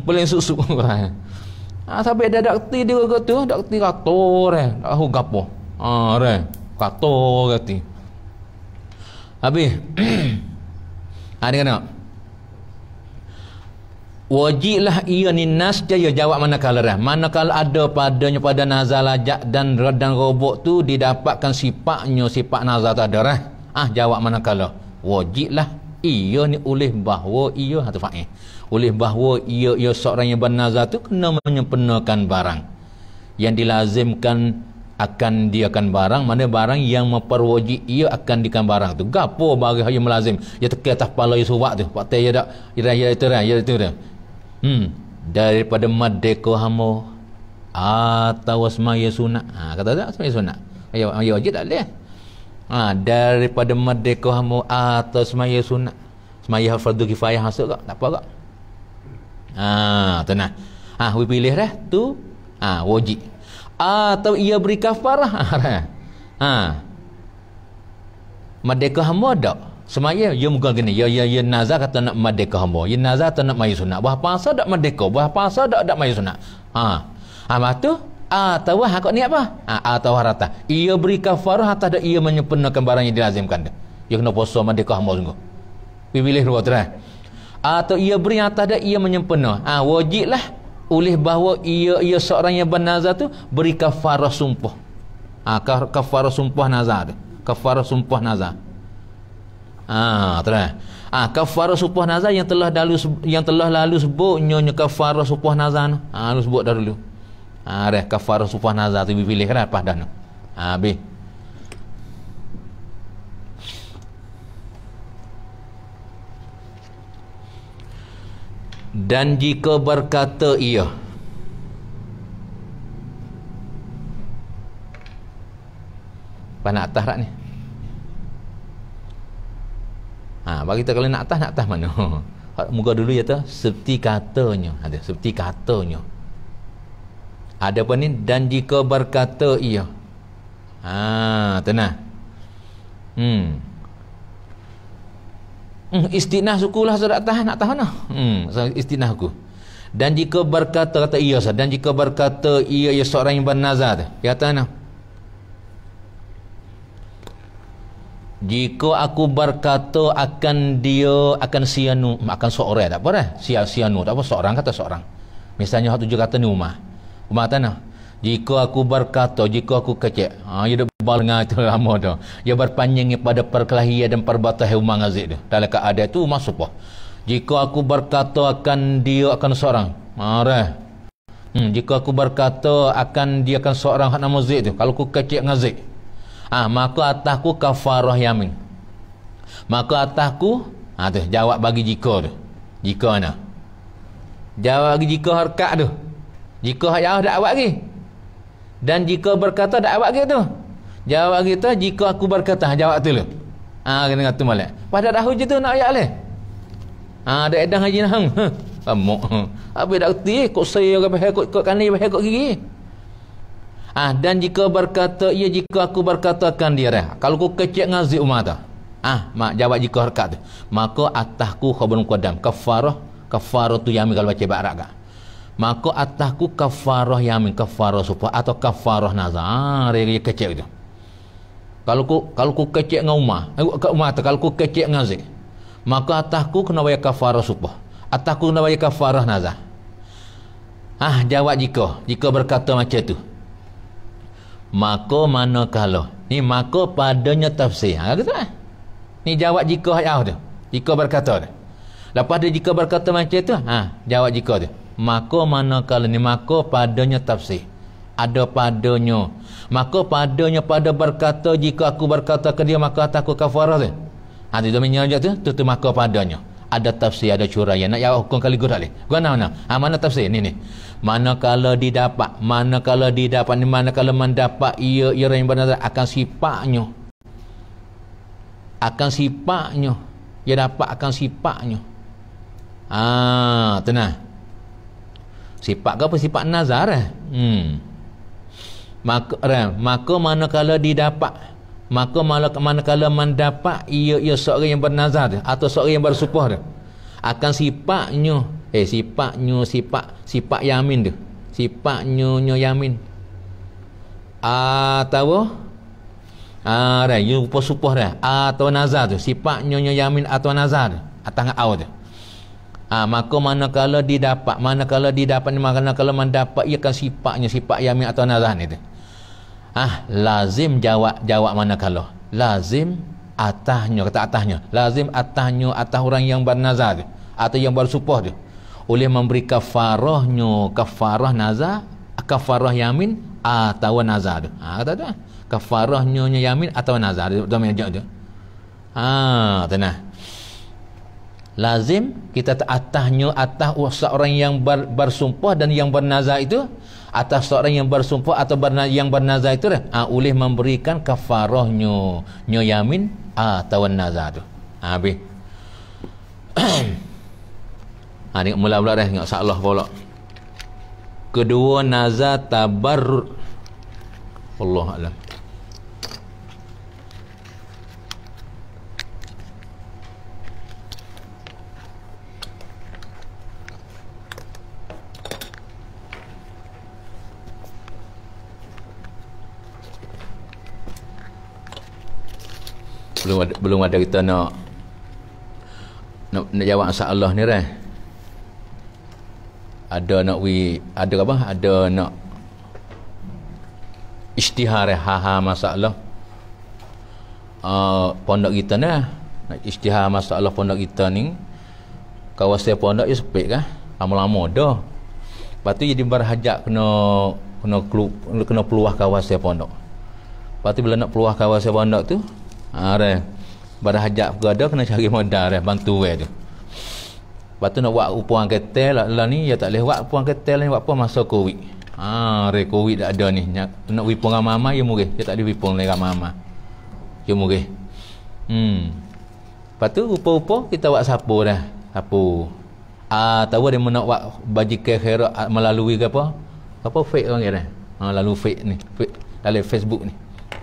Peling susu. Sampai ada doktor dia tu, doktor kata dah gapo. Kata kata. Habis dia kena wajiblah ia ni nas dia jawab manakala ada padanya pada nazar lajak dan robok tu didapatkan sifat nazar tu ada jawab manakala wajiblah ia ni oleh bahawa ia atau fa'il oleh bahawa ia seorang yang bernazar tu kena menyempurnakan barang yang dilazimkan akan diakan barang, mana barang yang memperwajib ia akan diakan barang tu. Gapo barang yang melazim? Ya teki atas kepala ya surat tu. Pak ya dak ya itu dah. Daripada madeko hamo atau semaya sunat. Kata tak semaya sunat. Ya wajib tak leh. Daripada madeko hamo atau semaya sunat. Semaya fardu kifayah masuk tak? Tak apa tak? Tenang. We pilih dah tu wajib. Atau ia beri kafarah. Merdeka hamba tak? Semaya ia muka gini. Ya nazar kata nak merdeka hamba. Ya nazar kata nak maya sunat. Berapa asa tak merdeka? Berapa asa tak maya sunat? Lepas tu atau kau ni apa? Atau rata. Ia beri kafarah atau ia menyempurnakan barang yang dilazimkan. Ia kena puasa merdeka hamba sungguh. Pilih dua terang. Atau ia beri atau ia menyempurna. Wajiblah oleh bahawa ia seorang yang bernazar tu beri kafarah sumpah. Kafarah sumpah nazar tu. Kafarah sumpah nazar. Terang. Kafarah sumpah nazar yang telah lalu sebut nyonya kafarah sumpah nazar tu. Lu sebut dah dulu. Dah kafarah sumpah nazar tu pilih kan lepas dah. Habis. Dan jika berkata ia nak atas tak ni? Bagi kita kalau nak atas mana? Muka dulu ya tu seperti katanya. Ada seperti katanya. Ada apa ni? Dan jika berkata ia. Tenang. Istinah sukulah sudah tahan nak tahan istinah aku. Dan jika berkata kata ia dan jika berkata ia seorang yang bernazar dia kata jika aku berkata akan dia akan sianu akan seorang tak apa dah sianu tak apa seorang kata seorang misalnya tujuh kata ni rumah tanah jika aku berkata jika aku kecek ia dah balnga itu lama dah ia berpanjang pada perkelahian dan perbatasan rumah ngazik tu dalam keadaan tu masuk apa jika aku berkata akan dia akan seorang jika aku berkata akan dia akan seorang hak nama zik tu kalau aku kecek ngazik maka atasku kafarah yamin maka atasku tu jawab bagi jika tu jika mana jawab bagi jika harkat tu jika hak jauh tak awak lagi dan jika berkata tak awak gitu jawab kita jika aku berkata jawab tu lu kena kata malak pada dah hujung tu nak ayat leh ada edah haji hang amok habis dak reti kok saya kok kani kok gigi dan jika berkata ia jika aku berkatakan dia kalau aku kecek ngazi umat mak jawab jika harkat tu. Maka atasku khabarun qadam. Kafarah tu yamin kalau baca Arab kan. Maka atasku kafarah yamin, kafarah supah atau kafarah nazar. Dia kecil tu. Kalau ku kecil dengan Umar tu, kalau ku kecil dengan Zaid, maka atasku kena bayar kafarah supah. Atasku kena bayar kafarah nazar. Jawab jika berkata macam tu. Maka manakala ni maka padanya tafsir. Kata ni jawab jika ayat tu. Jika berkata tu. Lepas dia jika berkata macam tu, jawab jika tu. Maka manakala ni maka padanya tafsir. Ada padanya. Maka padanya pada berkata jika aku berkata ke dia maka aku kafarah tu. Dia dah menyajak tu maka padanya. Ada tafsir, ada curaian. Nak jawab hukum kali guna leh. Guna mana? Mana tafsir ni? Manakala didapat, manakala mendapat ia yang benar akan sifatnya. Akan sifatnya. Ia dapat akan sifatnya. Tenang. Sifat ke apa? Sifat nazar Maka manakala didapat, maka manakala mendapat ia seorang yang bernazar atau seorang yang bersumpah akan sifatnya sifat yamin tu, sifatnya yamin atau rupa sumpah atau nazar tu, sifatnya yamin atau nazar atas au tu. Maka manakala didapat manakala mendapat ia akan sifatnya sifat yamin atau nazar ni tu. Lazim jawab manakala. Lazim atasnya, kata atasnya. Lazim atasnya, atas orang yang bernazar atau yang bersumpah tu. Oleh memberi kafarahnya, kafarah nazar, kafarah yamin atau nazar tu. Kata tu. Kafarahnya yamin atau nazar tu. Dah menjawab tu. Tenang. Lazim kita atasnya, atas seorang yang bersumpah dan yang bernazar itu, atas seorang yang bersumpah atau yang bernazar itu oleh memberikan kafarahnya yamin atau nazar tu. Habis. Ni mula-mula dah tengok salah pula. Kedua nazar tabarrur. Allah alam. Belum ada kita nak jawab masalah ni dah. Ada nak isytihar masalah pondok kita ni. Nak isytihar masalah pondok kita ni, kawasan pondok je sepik kan, lama-lama dah. Lepas tu jadi berhajat kena peluah kawasan pondok. Lepas tu bila nak peluah kawasan pondok tu, berhajat berada kena cari modal bantu tu. Lepas tu nak buat upuan ketel lah ni, ya tak boleh buat upuan ketel ni buat apa masa Covid. Covid tak ada ni. Nak wipung ramai-ramai ya murih. Dia tak ada wipung lagi ramai-ramai. Ya murih. Lepas tu upa-upa kita buat sapu dah. Sapu. Tahu dia nak buat bajikan khairat melalui ke apa? Apa fake orang kata? Lalu fake ni. Fake dalam Facebook ni.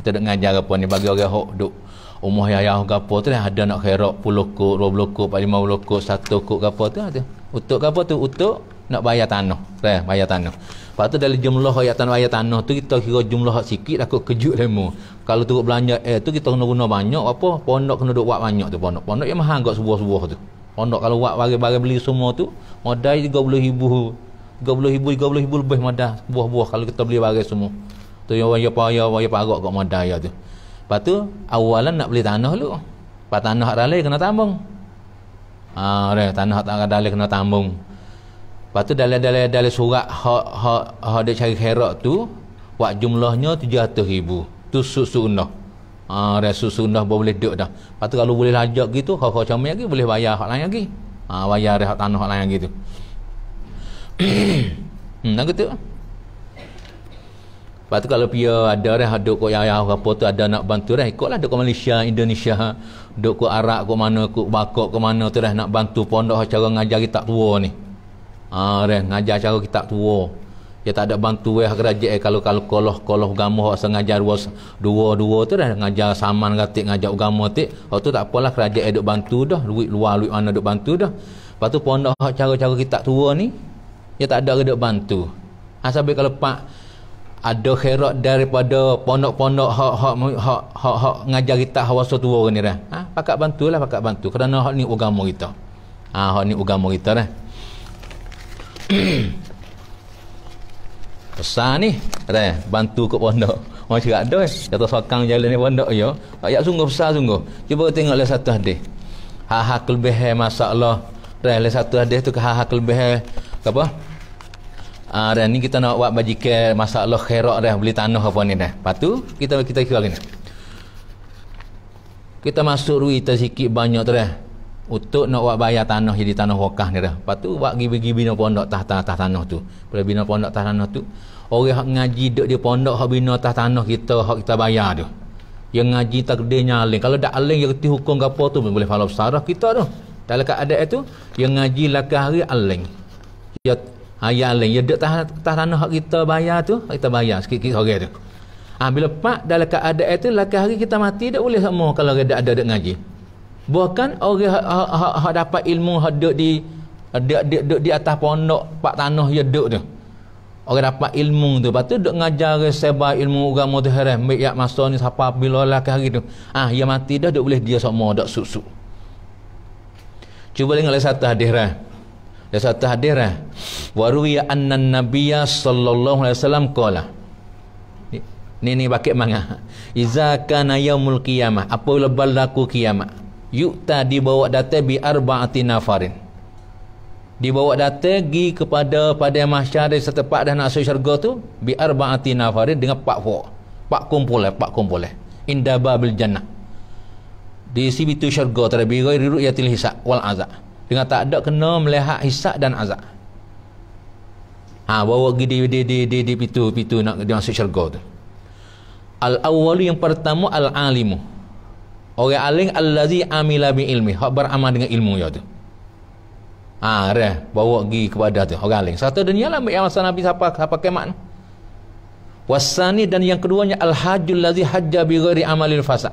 Kita nak ngajar apa ni bagi orang hok duk umur yayah ke apa tu ada nak khairat 10 kok, 20 kok, 50 kok, 1 kok ke apa tu ada. Untuk ke apa tu? Untuk nak bayar tanah. Bayar tanah. Lepas tu dalam jumlah bayar tanah tu kita kira jumlah sikit aku kejut demo. Kalau turut belanja tu kita kena guna banyak apa? Pondok kena duk buat banyak tu pondok. Pondok yang mahal agak sebuah-sebuah tu. Pondok kalau buat barang-barang beli semua tu modal 30,000 lebih modal buah-buah kalau kita beli barang semua. Tu yang waya parak kat modal ya tu. Lepas tu awalan nak beli tanah dulu. Lepas tanah hak dalai kena tambung. Tanah hak dalai kena tambung. Lepas tu dalam surat hak dia cari khairat tu buat jumlahnya 700,000. Tu susunah. Susunah boleh duduk dah. Lepas tu kalau boleh lajak gitu hak macam lagi boleh bayar hak lain lagi. Bayar hak tanah hak lain lagi tu. Nak gitu. Lepas tu kalau dia ada dah duk kat yayah apa tu ada nak bantu dah ikutlah duk kat Malaysia, Indonesia, duk kat Arab kat mana, kat Bakok kat mana tu dah nak bantu pondok cara ngajar kitab tua ni. Dah ngajar cara kitab tua. Dia tak ada bantu kerajaan kalau koloh agama hak sengaja dua tu dah ngajar saman katik ngajar agama tik. Hak tu tak apalah kerajaan duk bantu dah, duit luar duit mana duk bantu dah. Lepas tu pondok hak cara-cara kita tua ni dia tak ada duk bantu. Sampai kalau pak ada khairat daripada pondok-pondok hak ngajar kita hawasa tua ni dah. Pakat bantu kerana hak ni agama kita. Hak ni agama kita dah. Besar ni dah bantu ke pondok. Orang cakap ada kata sokang jalan ni pondok yo. Ayat sungguh besar sungguh. Cuba tengok le satu hadis. Hak kelebih masalah. Dah le satu hadis tu ke hak kelebih apa? Dan ni kita nak buat bajikan masalah khairat dah beli tanah apa ni dah. Lepas tu kita kira gini. Kita masuk duit sikit banyak tu dah. Untuk nak buat bayar tanah jadi tanah wakaf ni dah. Lepas tu buat pergi bina pondok atas tanah tu. Bila bina pondok atas tanah tu, orang hak ngaji duk di pondok hak bina atas tanah kita hak kita bayar tu. Yang ngaji takdirnya aling. Kalau tak aling yang reti hukum ke apa tu boleh falau sarah kita tu. Dalam keadaan tu yang ngaji lakah hari aling. Ya aling ya duk atas tanah hak kita bayar tu, hak kita bayar sikit-sikit orang tu. Bila pak dalam keadaan tu lakah hari kita mati tak boleh sama kalau ada ngaji. Bahkan orang hak dapat ilmu hak duduk di atas pondok pak tanah ya duduk tu. Orang dapat ilmu tu, lepas tu duk ngajar sebar ilmu agama tu haram. Mek masa ni siapa bila lah hari tu. Yang mati dah duk boleh dia sama dak susuk. Cuba tengok satu hadis dah. Ada satu hadis dah. Wa ruwiya anna nabiyya sallallahu alaihi wasallam qala. Ni bakit manga. Iza kana yaumul qiyamah, apabila berlaku kiamat. Yukta dibawa datang bi arba'ati nafarin. Dibawa datang pergi kepada pada mahsyar setempat dah nak masuk syurga tu bi arba'ati nafarin dengan pak kumpul. Inda babil jannah. Di situ syurga terlebih ghairi ru'yatil hisab wal azab. Dengan tak ada kena melihat hisab dan azab. Bawa pergi di pintu nak dia masuk syurga tu. Al-awwalu yang pertama al-alimu. Orang alim allazi amila bi ilmi, hak beramal dengan ilmu dia tu. Dah bawa pergi kepada tu orang alim. Satu dunia lah yang masa Nabi siapa kiamat. Wasani dan yang keduanya al-hajjul ladzi hajja bi ghairi amalil fasa.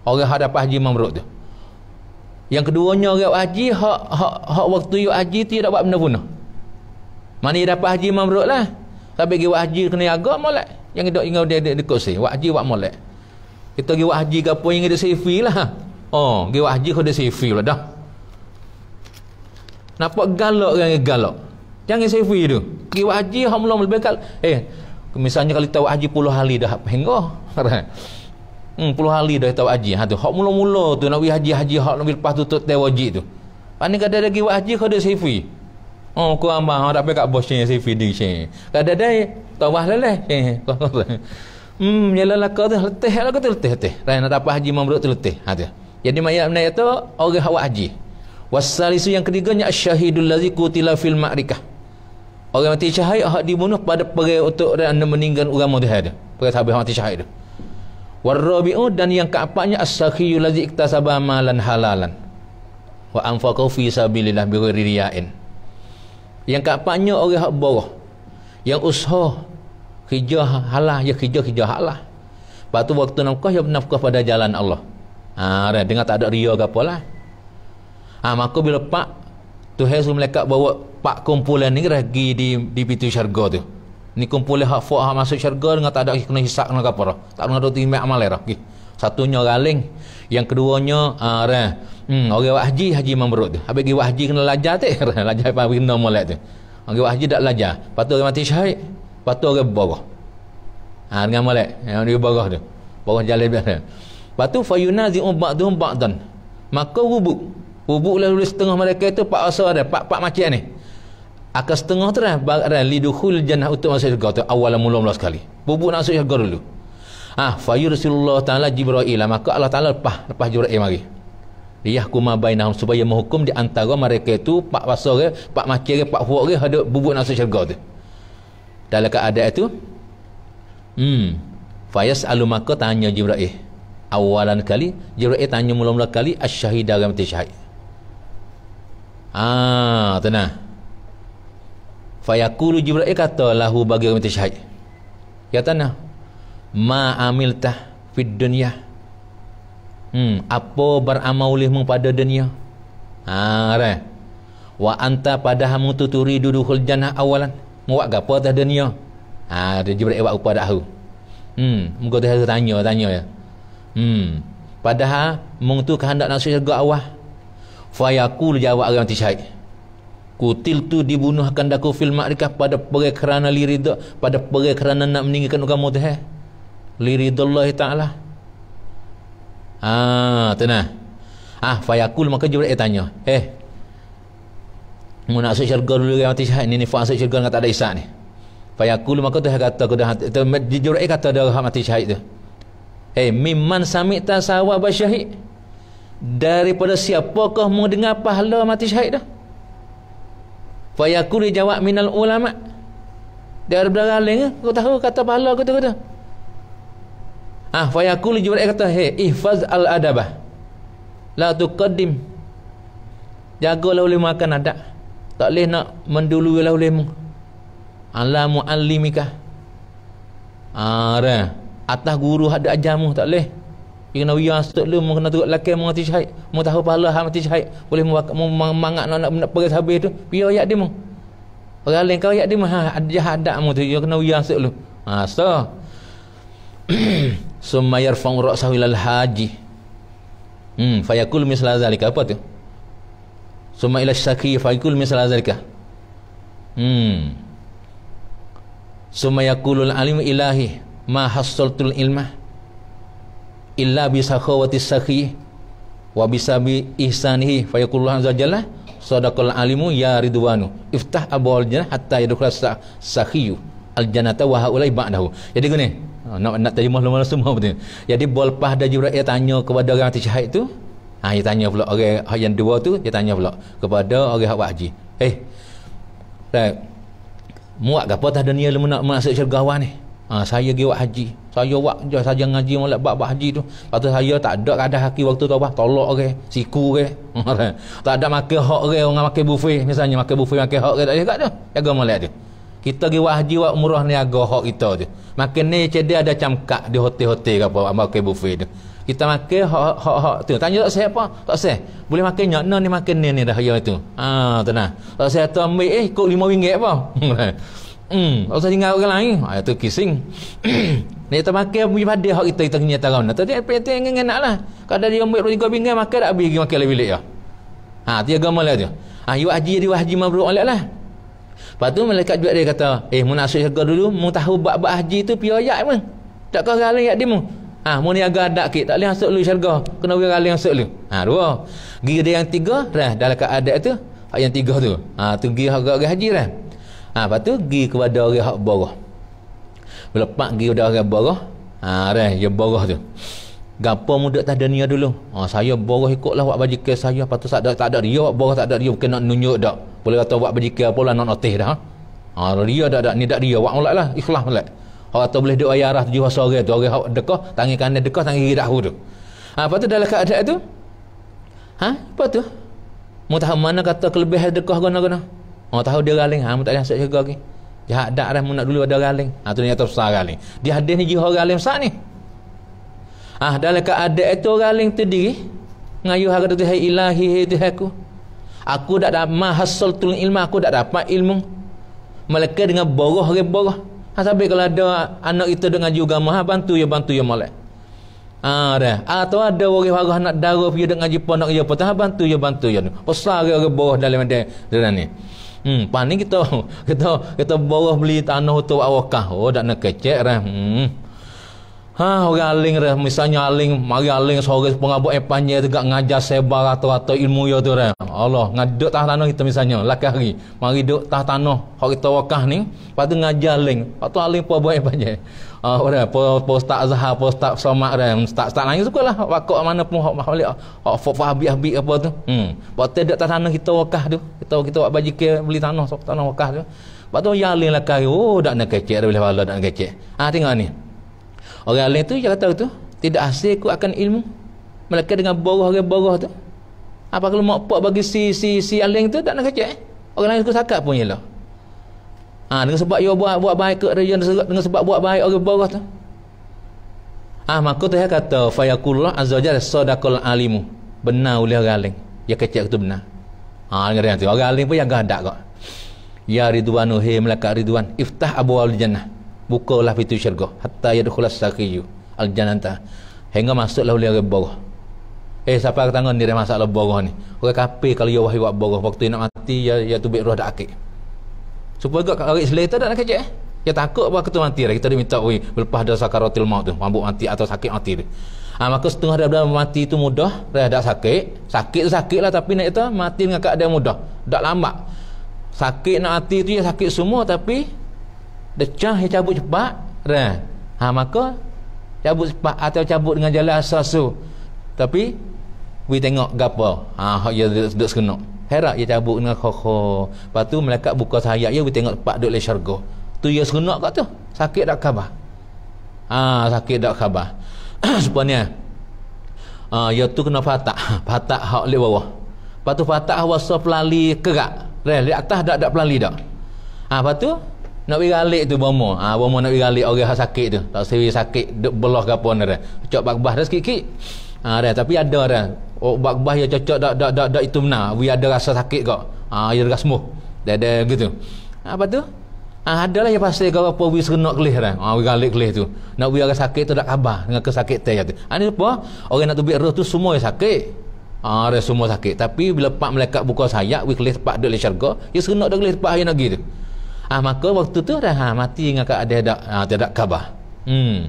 Orang hak dapat haji mabrur tu. Yang keduanya orang haji hak waktu you haji tu tak buat benda punah. Mana dia dapat haji mabrur lah. Sampai pergi buat haji kena agak molek. Yang dok ingat dia kursi, buat haji buat molek. Kita pergi buat haji ke apa yang ada CV lah. Pergi buat haji kau ada CV lah dah. Nampak galak orang yang galak. Jangan CV tu. Pergi buat haji, hak mula lebih kal. Misalnya kalau kita buat haji 10 hari dah hingga. 10 hari dah kita buat haji. Tu. Hak mula-mula tu nak pergi haji hak nak lepas tutup wajib tu. Pandai kada lagi buat haji kau ada CV. Kau amah tak pakai bos CV di sini. Kada ada tawah leleh. Yalah kau tu letih. Rai nak dapat haji mabrur tu letih. Tu. Jadi mayat tu orang hawak haji. Wasalisu yang ketiganya asyhadul ladzi qutila fil ma'rikah. Orang mati syahid hak dibunuh pada perang untuk anda meninggal agama tu ada. Perang sahabat mati syahid tu. Warabi'u dan yang keempatnya as-sakhiyul ladzi iktasaba malan halalan wa anfaqa fi sabilillah bighairi riya'in. Yang keempatnya orang hak bawah yang usaha kerja halal ya kerja halal. Lepas tu waktu nafkah ya nafkah pada jalan Allah. Dengan tak ada ria ke apalah. Maka bila pak Tuhan suruh malaikat bawa pak kumpulan ni pergi di pintu syurga tu. Ni kumpulan hak hak masuk syurga dengan tak ada kena hisab kena apa dah. Tak kena timbang amal dah. Satunya raling, yang keduanya orang buat haji mabrur tu. Habis pergi buat haji kena lajar tu. Lajar apa kena molek tu. Orang buat haji tak lajar. Lepas tu orang mati syahid. Lepas tu orang berbarah. Dengan molek yang dia barah tu. Barah jalan biasa. Lepas tu fayunazi'u ba'dhum ba'dan. Maka Hubuk lalu setengah mereka itu pak asal ada, pak macam ni. Akan setengah tu dah lidukhul jannah untuk masuk syurga tu awal mula sekali. Bubuk nak masuk syurga dulu. Fayursilullah taala Jibril, maka Allah Taala lepas Jibril mari. Liyahkuma bainahum supaya menghukum di antara mereka itu pak asal pak macam pak fuak ke ada bubuk nak masuk syurga tu. Dalam keadaan itu fayas'alu maka tanya Jibril. Awalan kali Jibril tanya mula-mula kali asyhahid dalam mati syahid. Tenang. Fayaqulu Jibril kata lahu bagi orang mati syahid. Katanya, ma amiltah fid dunya. Apa beramal olehmu pada dunia? Wa anta padahal tuturi duduhul jannah awalan. Muak gapo atas dunia? Dia Jibril buat kepada aku. Muka tu tanya ya. Padahal mung tu kehendak nak syurga awal. Fayaqul jawab orang mati syahid. Kutil tu dibunuh akan daku fil ma'rikah pada perang kerana liridha, pada perang kerana nak meninggalkan agama Tuhan. Liridallah taala. Tenang. Fayaqul maka Jibril tanya, mu nak masuk syurga dulu orang mati syahid ni nifas masuk syurga tak ada isyak ni. Fayaqul maka Tuhan kata Jibril kata dia orang mati syahid tu. Mimman sami'ta sawab syahid. Daripada siapakah mu dengar pahala mati syahid dah? Fayaqul jawab minal ulama. Dia ada beraling kau tahu kata pahala kau tu. Fayaqul Jibril kata, ihfaz al adabah. La tuqaddim. Jagalah oleh makan adab. Tak boleh nak mendului lah olehmu. Ala muallimika. Atas guru ada ajamu tak boleh. Kena wias tak lu kena turut laki mati syahid. Mu tahu pahala mati syahid. Boleh memangat nak pergi habis tu. Biar ayat dia mu. Orang lain kau ayat dia mu ada jahadat mu tu dia kena wias tak lu. Summa yarfa'u ra'sahu ilal haji. Fayaqul misla zalika. Apa tu? Summa ila syaki fayaqul misla zalika. Summa yaqulul alim ilahi ma hassaltul ilmah illa bi sakhawati sakhi wa bisabi ihsanihi fayaqulu azza jalla sadaqal alimu ya ridwanu iftah abwal jannah hatta yadkhula sakhiyu al jannata wa haulai ba'dahu. Jadi gini, nak terjemah lama semua betul. Jadi bolpah dah Jibril tanya kepada orang mati syahid tu, dia tanya pula orang yang dua tu, dia tanya pula kepada orang hak haji. Muak gapo atas dunia lu nak masuk syurga awal ni? Saya pergi buat haji. Saya buat je saja ngaji molek bab haji tu. Lepas tu saya tak ada kadang haki waktu tu apa? Tolak orang, siku orang. Tak ada makan hak orang makan buffet misalnya makan buffet makan hak orang tak ada kat tu. Jaga molek tu. Kita pergi buat haji buat umrah ni agak hak kita tu. Makan ni cedah ada camkak di hotel-hotel ke apa makan buffet tu. Kita makan hak tu. Tanya tak saya apa? Tak saya. Boleh makan nyakna ni makan ni dah ya itu. Tenang. Tak saya tu ambil ikut RM5 apa? Tak usah tinggal orang lain. Itu kissing. Ni kita makan punya pada hak kita kena tahu. Tadi apa yang enak lah. Kalau dia ambil RM3 makan tak habis makan lebih bilik ya. Dia agama lah tu. You haji mabrur oleh lah. Lepas tu malaikat juga dia kata, mu nak masuk syurga dulu, mu tahu bab haji tu piye ayat pun. Tak kau galing ayat dia mu. Mu ni agak adat ke, tak boleh masuk lu syurga. Kena orang galing masuk lu. Dua. Gigi dia yang tiga, dalam keadaan tu, hak yang tiga tu. Tu gigi hak haji dah. Lepas tu pergi kepada orang hak borah. Bila pak pergi kepada orang borah, dia borah tu. Gapo muda atas dunia dulu. Saya borah ikutlah buat bajikan saya. Lepas tu tak ada dia buat borah, tak ada dia bukan nak nunjuk dak. Boleh kata buat bajikan apalah nak notis dah. Dia tak ni tak dia buat molek lah, ikhlas molek. Orang tu boleh duk ayarah 7 sore tu, orang hak dekah, tangan kanan dekah, tangan kiri dah tu. Lepas tu dalam keadaan tu, apa tu? Mu tahu mana kata kelebihan dekah guna-guna. Tahu dia galing, mu tak boleh masuk syurga lagi. Jahat dak dah mu nak dulu ada galing. Tu ni kata besar galing. Dia hadis ni jihad galing besar ni. Dalam keadaan itu galing tu diri ngayuh harga tu hai ilahi tu aku. Aku tak dapat mahassaltul ilmu, aku tak dapat ilmu. Malaikat dengan borah. Sampai kalau ada anak kita dengan agama, bantu ya molek. Atau ada orang nak darah pergi dengan ngaji pondok ya patah bantu ya. Besar orang borah dalam dia ni. Paling kita borah beli tanah tu awakah. Tak nak kecek dah. Orang aling dah, misalnya mari aling sore pengabuk panjang tegak ngajar sebar atau ilmu ya tu dah. Allah ngaduk tah tanah kita misalnya lakah hari. Mari duk tah tanah hak kita wakah ni, lepas tu ngajar aling. Lepas tu aling buat panjang. Ustaz Zahar, Ustaz Somad dah. Ustaz lain sukalah wakak mana pun hak habis apa tu. Lepas tu duk tah tanah kita wakah tu. Kita buat bajikan beli tanah wakah tu. Lepas tu yang aling lakah. Tak nak kecek dah boleh bala tak nak kecek. Tengok ni. Orang lain tu dia kata tu tidak hasil aku akan ilmu. Mereka dengan borah tu. Apa kalau mak pak bagi si aling tu tak nak kecek. Orang lain aku sakat pun jelah. Dengan sebab dia buat baik ke dia, dengan sebab buat baik orang bawah tu. Maka tu dia kata fayaqulullah azza wajalla sadaqal alimu. Benar oleh orang alim. Dia kecek tu benar. Dengan tu orang alim pun yang gadak kok. Ya ridwanu he malaikat ridwan iftah abwaul jannah. Bukalah pintu syurga hatta yadkhulas saqiyu al jannata. Hingga masuklah oleh orang bawah. Siapa tangan dia masalah bawah ni. Orang kafir kalau dia wahai buat bawah waktu nak mati ya tubik roh dak akik. Supaya gak orang Islam tu tak nak kecek. Dia takut apa kita mati dah. Kita diminta lepas dah sakaratil maut tu, mabuk mati atau sakit mati tu. Maka setengah daripada mati tu mudah, dah ada sakit. Sakit tu sakit lah tapi nak kata mati dengan keadaan mudah. Tak lambat. Sakit nak mati tu ya sakit semua tapi decah dia cabut cepat. Maka cabut cepat atau cabut dengan jalan asas-asu. Tapi we tengok gapo. Hak dia duduk sekenok. Herak dia cabut dengan khokho. Lepas tu malaikat buka sayap dia we tengok tempat duduk le syurga. Tu dia sekenok kat tu. Sakit tak khabar. Sakit tak khabar. Sebenarnya ya tu kena fatah. Fatah hak le bawah. Lepas tu fatah wasa pelali kerak. Di atas tak pelali dak. Lepas tu nak pergi galik tu bomo. Bomo nak pergi galik orang hak sakit tu. Tak sewi sakit duk belah gapo ni dah. Cocok bakbah dah sikit-sikit. Tapi ada dah. Bakbah yang cocok dak itu benar. We ada rasa sakit kok. Dia dah sembuh. Dah gitu. Apa tu? Adalah yang pasti kau apa we serenok kelih dah. We galik kelih tu. Nak we orang sakit tu dak khabar dengan kesakitan tu. Ni apa? Orang nak tubik roh tu semua yang sakit. Ada semua sakit. Tapi bila pak malaikat buka sayap, we kelih tempat duduk le syurga, dia serenok dah kelih tempat yang nak gitu. Maka waktu tu dah mati dengan keadaan tidak khabar. Tu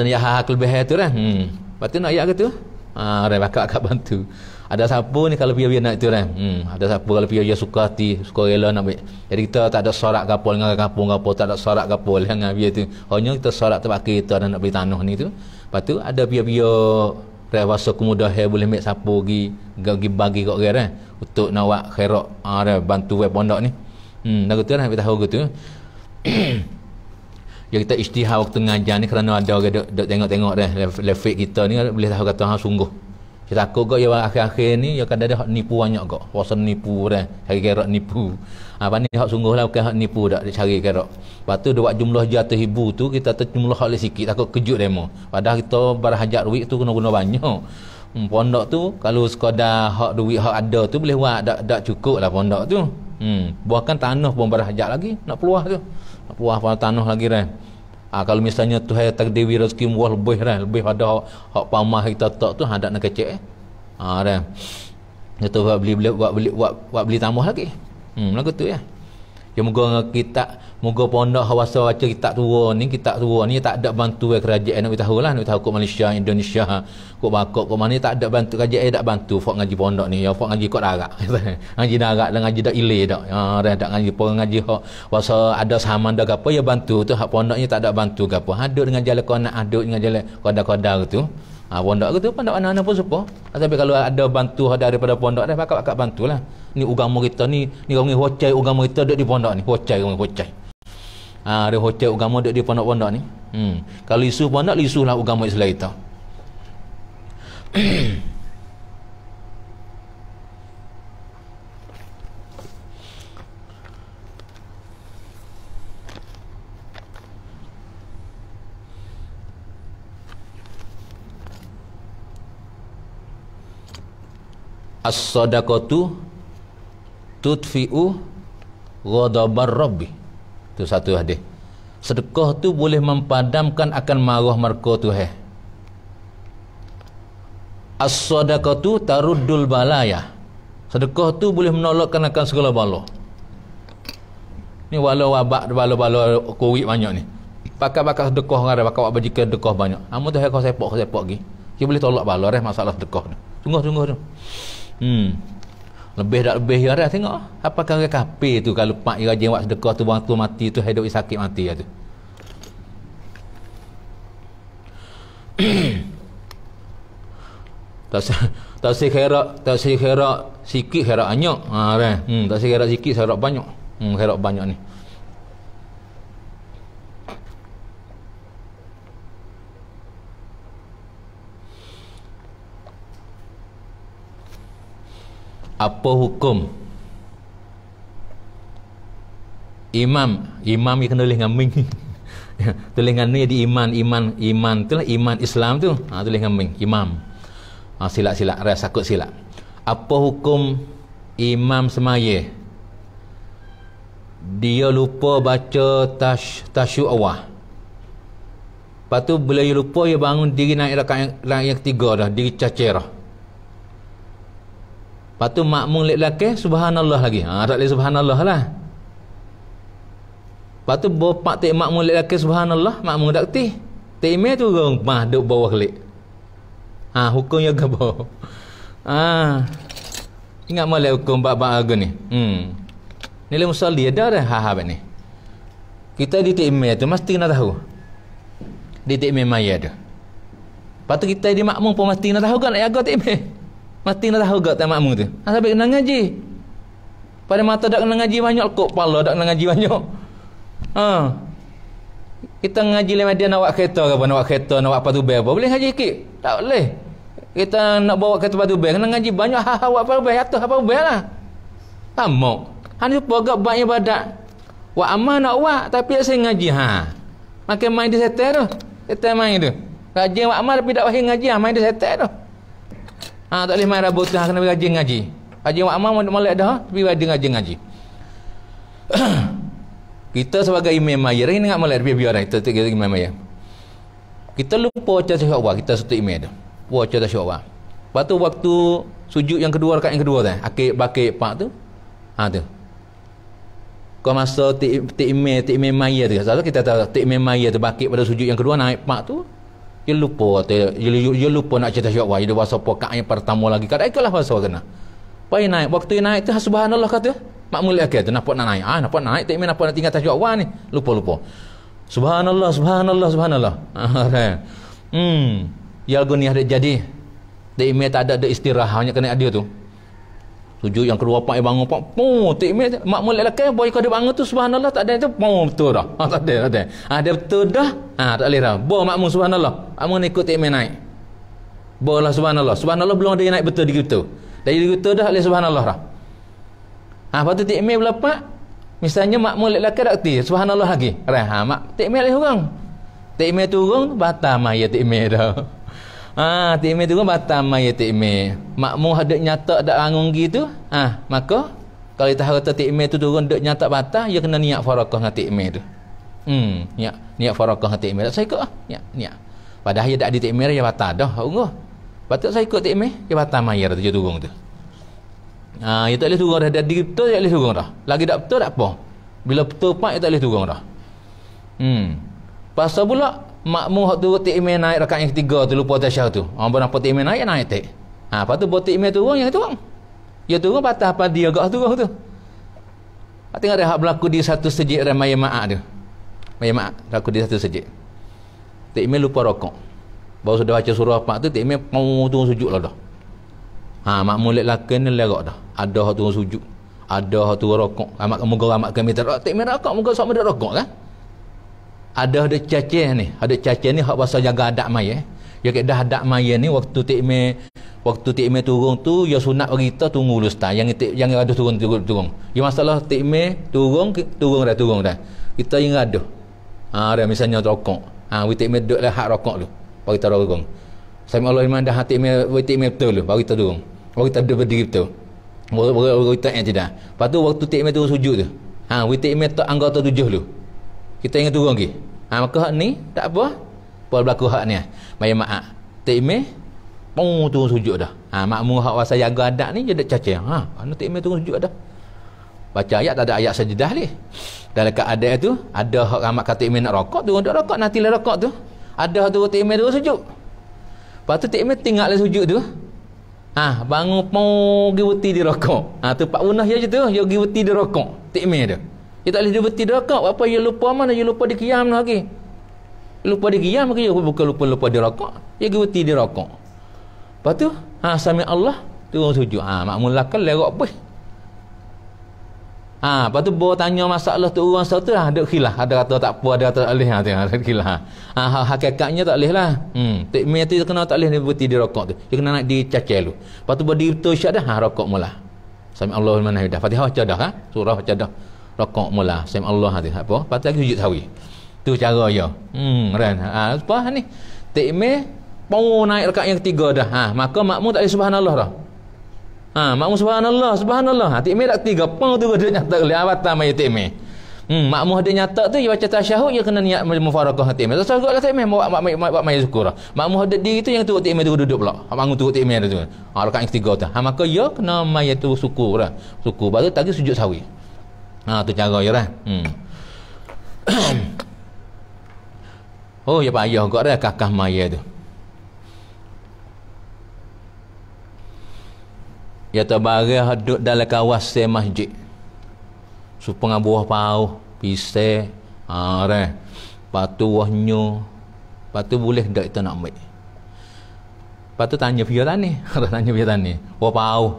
ni hak lebih tu dah. Lepas tu nak ayat ke tu? Dah bakal bantu. Ada siapa ni kalau biar nak tu dah. Ada siapa kalau biar suka hati, suka rela nak ambil. Jadi kita tak ada sorak kapal dengan kampung kapal, tak ada sorak kapal dengan biar tu. Hanya kita sorak tempat kita dan nak beli tanah ni tu. Lepas tu ada biar rasa kemudahan boleh ambil siapa pergi bagi kat orang untuk nak buat khairat bantu web pondok ni. Dah gitu dah kita tahu gitu. Ya kita istihar waktu ngajar ni kerana ada orang duk tengok-tengok dah level kita ni boleh tahu kata sungguh. Kita takut kok ya akhir-akhir ni ya kadang-kadang hak nipu banyak kok. Puasa nipu dah, cari kerak nipu. Apa ni hak sungguh lah bukan hak nipu dak dia cari kerak. Lepas tu dia buat jumlah jatuh ribu tu kita jumlah hak sikit takut kejut demo. Padahal kita berhajat duit tu kena guna banyak. Pondok tu kalau sekadar hak duit hak ada tu boleh buat tak cukup lah pondok tu. Buahkan tanah pun berhajat lagi nak peluah tu. Nak peluah tanah lagi dah. Kalau misalnya Tuhan takdiri rezeki muah lebih pada hak pamah kita tak tu hendak nak kecek dah. Kita buat beli tambah lagi. Lagu tu ya. Ya moga kita moga pondok hawasa baca kitab tua ni tak ada bantu kerajaan nak tahu lah nak tahu kok Malaysia Indonesia kok bakok kok mana tak ada bantu kerajaan tak bantu fak ngaji pondok ni ya fak ngaji kok darat ngaji darat dan ngaji dak ile dak dah ngaji pun ngaji hak wasa ada saman dak apa ya bantu tu hak pondok ni tak ada bantu gapo hadut dengan jalan konak hadut dengan jalan kodar-kodar tu pondok tu pondok anak-anak pun sepo tapi kalau ada bantu daripada pondok dah bakal bantulah ni agama kita ni orang hocai agama kita duduk di pondok ni hocai ada hocai agama duduk di pondok-pondok ni kalau isu pondok isulah agama Islam kita as-sadaqatu tudfi'u ghadabar rabbi. Itu satu hadis. Sedekah tu boleh mempadamkan akan marah murka Tuhan. As-sadaqatu taruddul balaya. Sedekah tu boleh menolakkan akan segala bala. Ni walau wabak bala-bala covid banyak ni. Pakai sedekah ada pakai buat bajikan sedekah banyak. Amun tu kau sepok lagi. Dia boleh tolak bala masalah sedekah tu. Sungguh-sungguh tu. Lebih tak lebih ya dah tengok apakah orang kafir tu kalau pak dia rajin buat sedekah tu waktu mati tu hidup sakit mati tu tak si khairat sikit khairat banyak dah tak si khairat sikit khairat banyak khairat banyak ni apa hukum Imam dia kena tulis dengan ming. Tulis dengan ni jadi iman itulah iman Islam tu. Tulis dengan ming, imam. Silap sakut silap. Apa hukum imam semaya? Dia lupa baca tasyuk awal. Lepas tu bila dia lupa, dia bangun diri naik rakaat yang ketiga dah, diri cacer dah. Lepas tu makmum lelaki subhanallah lagi. Tak boleh subhanallah lah. Lepas tu bapak tak makmum lelaki subhanallah, makmum tak kerti. Tak imam turun duduk bawah kelik. Hukumnya ke bawah. Ingat malah hukum bab-bab agun ni. Nilai musalli ada dah ni. Kita di imam tu mesti nak tahu. Di imam maya tu. Lepas tu kita di makmum pun mesti nak tahu kan nak jaga imam. Mesti nak tahu tak makmum tu. Sampai kena ngaji. Pada mata dak kena ngaji banyak kok, pala dak kena ngaji banyak. Kita ngaji le dia nak buat kereta ke apa, nak buat kereta, nak buat apa tu apa boleh ngaji sikit? Tak boleh. Kita nak bawa kereta batu bel kena ngaji banyak buat apa bel atas apa bel lah. Amok. Han lupa gak banyak ibadat. Wa amal nak buat tapi saya ngaji makin main di setel tu. Setel main tu. Rajin buat amal tapi tak payah ngaji main di setel tu. Tak boleh main rabut kena rajin ngaji. Rajin buat amal molek dah tapi rajin ngaji. Kita sebagai imam maya ni ingat molek biar kita imam maya. Kita lupa baca tasyahud awal, kita satu imam tu. Baca tasyahud awal. Lepas tu waktu sujud yang kedua, rakaat yang kedua tu, bakit pak tu. Tu. Kau masa imam maya tu. Sebab kita tahu imam maya tu bakit pada sujud yang kedua naik pak tu. Dia lupa nak baca tasyahud awal. Dia bahasa pokak yang pertama lagi. Kadang ikalah bahasa kena. Pai naik, waktu naik tu subhanallah kata. Makmum lelaki tu nampak nak naik. Nampak nak naik, tak imam nampak nak tinggal tasyahud awal ni. Lupa. Subhanallah. Ya lagu ni ada jadi. Tak imam tak ada istirahat, hanya kena ada tu. Sujud yang kedua pak bangun pak. Tak imam makmum lelaki boy kau dia bangun tu subhanallah tak ada tu. Betul dah. Tak ada. Ada betul dah. Tak boleh dah. Bo makmum subhanallah. Makmum ikut tak imam naik. Bolah subhanallah. Subhanallah belum ada yang naik betul gitu. Dari gitu dah oleh subhanallah dah. Lepas tu tikmir berlapak. Misalnya makmum lelaki tak kerti subhanallah lagi. Tikmir lagi orang. Tikmir turun batal maya tikmir dah. Tikmir turun batal maya tikmir. Makmum ada nyata dak rangung gitu. Maka kalau kita kata tikmir tu turun dak nyata batal, dia kena niat farakah dengan tikmir tu. Niat farakah dengan tikmir. Tak saya ikut niat. Padahal dia tak ada tikmir dia batal dah. Patut saya ikut tikmir, dia batal maya tu dia turun tu. Dia tak boleh turun dah. Dia betul dia boleh turun dah. Lagi tak betul tak apa. Bila betul pak dia tak boleh turun dah. Pasal pula makmum hak turun tikmir naik rakaat yang ketiga tu lupa tasyahud tu. Nampak tikmir naik tak. Lepas tu buat tikmir turun yang turun. Dia turun patah apa dia agak turun tu. Tengok dah hak berlaku di satu sejid ramai ma'ak tu. Maya ma'ak berlaku di satu sejid. Tikmir lupa rokok. Baru sudah baca surah apa tu tikmir mau turun sujud lah dah. Makmum lelaki ni lerak dah. Ada hak turun sujud. Ada hak turun rokok. Moga amat kami tak rokok. Moga sok mendak rokok kan. Ada cacih ni. Ada cacih ni hak bahasa jaga adat maya. Ya dah adat maya ni waktu tikmir turun tu ya sunat kita tunggu dulu start. Yang ada turun. Ya masalah tikmir turun dah. Kita yang ada. Ada misalnya rokok. Tikmir duduk lah hak rokok tu. Baru kita rokok. Saya Allah iman dah tikmir betul tu. Baru kita turun. Baru kita berdiri betul. Baru kita tidak. Lepas tu waktu tikmir turun sujud tu. Tikmir tak anggota 7 tu. Kita ingat turun lagi. Maka hak ni tak apa. Apa berlaku hak ni? Maya ma'ak. Tikmir turun sujud dah. Makmum hak wasa jaga adat ni dia dak cacah. Ana tikmir turun sujud dah. Baca ayat tak ada ayat sajadah ni. Dalam keadaan tu ada hak ramat kata tikmir nak rokok turun tak rokok nanti lah rokok tu. Ada hak turun tikmir turun sujud. Lepas tu tikmir tinggal dalam sujud tu. Bangun pergi berhenti di rokok. Tu pak unah je tu, dia pergi berhenti di rokok. Tikmir tu. Dia tak boleh dia berhenti di rokok. Apa dia lupa mana? Dia lupa di qiyam lagi. Lupa di qiyam lagi, dia bukan lupa di rokok. Dia pergi berhenti di rokok. Lepas tu, sami Allah turun sujud. Makmum lakal lerak pun. Lepas tu bawa tanya masalah tu orang satu lah. Ada khilaf. Ada kata tak apa, ada kata tak boleh. Ada khilaf. Hakikatnya tak boleh lah. Tikmir tu kena tak boleh dia berhenti di rokok tu. Dia kena nak dicacel tu. Lepas tu berdiri betul syak dah. Rokok mula. Sami Allahu liman hamidah. Fatihah baca dah. Surah baca dah. rokok mula sem Allah tu apa lepas tu lagi sujud sahwi tu cara dia kan apa ni takmir baru naik rakaat yang ketiga dah maka makmum tak boleh subhanallah dah makmum subhanallah takmir dak ketiga pang tu dia nyata oleh awatan mai takmir makmum dia nyata tu dia baca tasyahud dia kena niat mufarakah takmir tasawuf lah takmir buat mai syukur makmum dia diri tu yang turut takmir tu duduk pula bangun turut takmir tu rakaat yang ketiga tu maka dia kena mai tu syukur dah syukur baru tadi sujud sahwi tu cara dia lah oh ya payah kau dah kakah maya tu ya terbarang duduk dalam kawasan masjid supaya buah pau pisau dah patu wahnyo patu boleh dak kita nak ambil patu tanya dia tani buah pau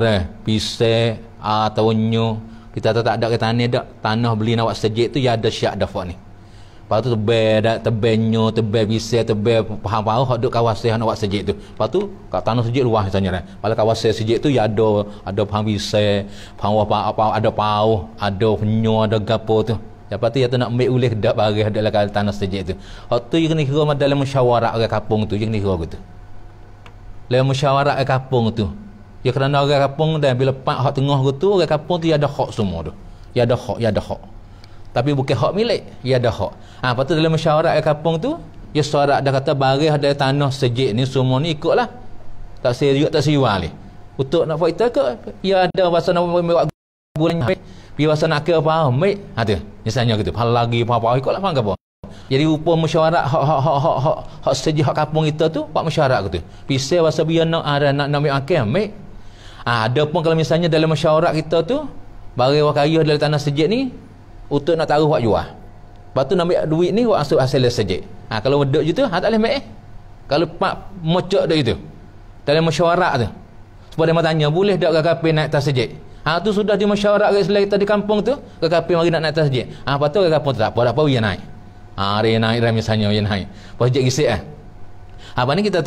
dah pisau atau wahnyo kita tak ada ke tanah beli nak buat sejid tu ya ada syak dafa ni. Lepas tu tebenyo, tebel pisau, tebel pahang-pahang hak duk kawasan nak buat sejid tu. Lepas tu kat tanah sejid luas misalnya dah. Pada kawasan sejid tu ya ada pahang pisau, pahang apa ada pau, ada penyo, ada gapo tu. Lepas tu ya tu nak ambil ulih dak barang dalam tanah sejid tu. Hak tu you kena kira dalam musyawarah orang kampung tu, you kena kira gitu. Dalam musyawarah orang kampung tu. Ya kerana orang kampung dan bila pak hak tengah tu orang kampung tu ada hak semua tu. Ya ada hak. Tapi bukan hak milik, ya ada hak. Lepas tu dalam mesyuarat orang kampung tu, ya syarat dah kata baris ada tanah sejid ni semua ni ikutlah. Tak serius tak siwal ni. Untuk nak buat itu ke ya ada pasal nak buat bulan pi pasal nak ke apa ambil tu. Misalnya gitu. Hal lagi apa-apa ikutlah faham ke apa. Jadi rupa mesyuarat hak sejid hak kampung kita tu buat mesyuarat gitu. Pisau pasal biar nak ambil ambil. Ada pun kalau misalnya dalam mesyuarat kita tu bagi wakayuh dalam tanah sejid ni untuk nak taruh buat jual. Lepas tu nak ambil duit ni buat masuk hasil sejid. Kalau duduk je tu tak boleh ambil Kalau pak mocok duk itu dalam mesyuarat tu. Sebab dia tanya boleh tak KKP naik atas sejid? Tu sudah di mesyuarat selain kita di kampung tu KKP mari nak naik atas sejid. Lepas tu kampung tu tak apa dia naik. Dia naik dah misalnya dia naik. Projek gisik apa ni kita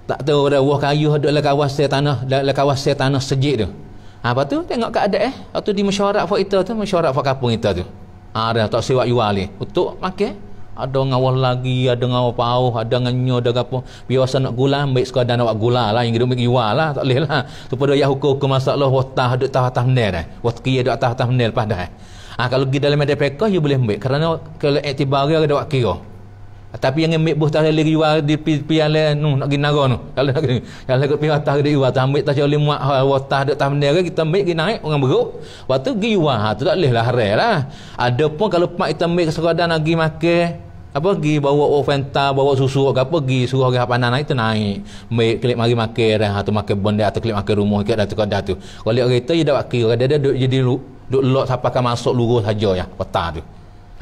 tak tahu dah buah kayu duduk dalam kawasan tanah sejid tu. Apa tu tengok keadaan waktu di mesyuarat fak kita tu, mesyuarat fak kampung kita tu. Dah tak siwak jual ni untuk makan. Ada ngawal lagi, ada ngawal pauh, ada nganyo, ada gapo. Biasa nak gula ambil sekadar nak buat gula lah, yang hidup ambil jual lah, tak boleh lah. Tu pada ya hukum masalah watah duduk atas menel dah. Watki duduk atas menel lepas dah. Kalau pergi dalam media pekah you boleh ambil kerana kalau iktibar dia ada buat kira. Tapi yang ambil buh tak lagi jual di piala nak pergi naga tu. Kalau nak pergi atas dia jual ambil tak boleh muat watah duk atas benda kita ambil pergi naik orang beruk. Waktu pergi jual tu tak boleh lah harai lah. Ada pun kalau pak kita ambil sekadar nak pergi makan pergi bawa Fanta, bawa susu ke apa pergi suruh orang panan naik tu naik. Ambil klik mari makan dah atau makan benda atau klik makan rumah kat dah tu. Kalau kereta dia dak kira dia duk jadi duk lot sampai kan masuk lurus saja ya peta tu.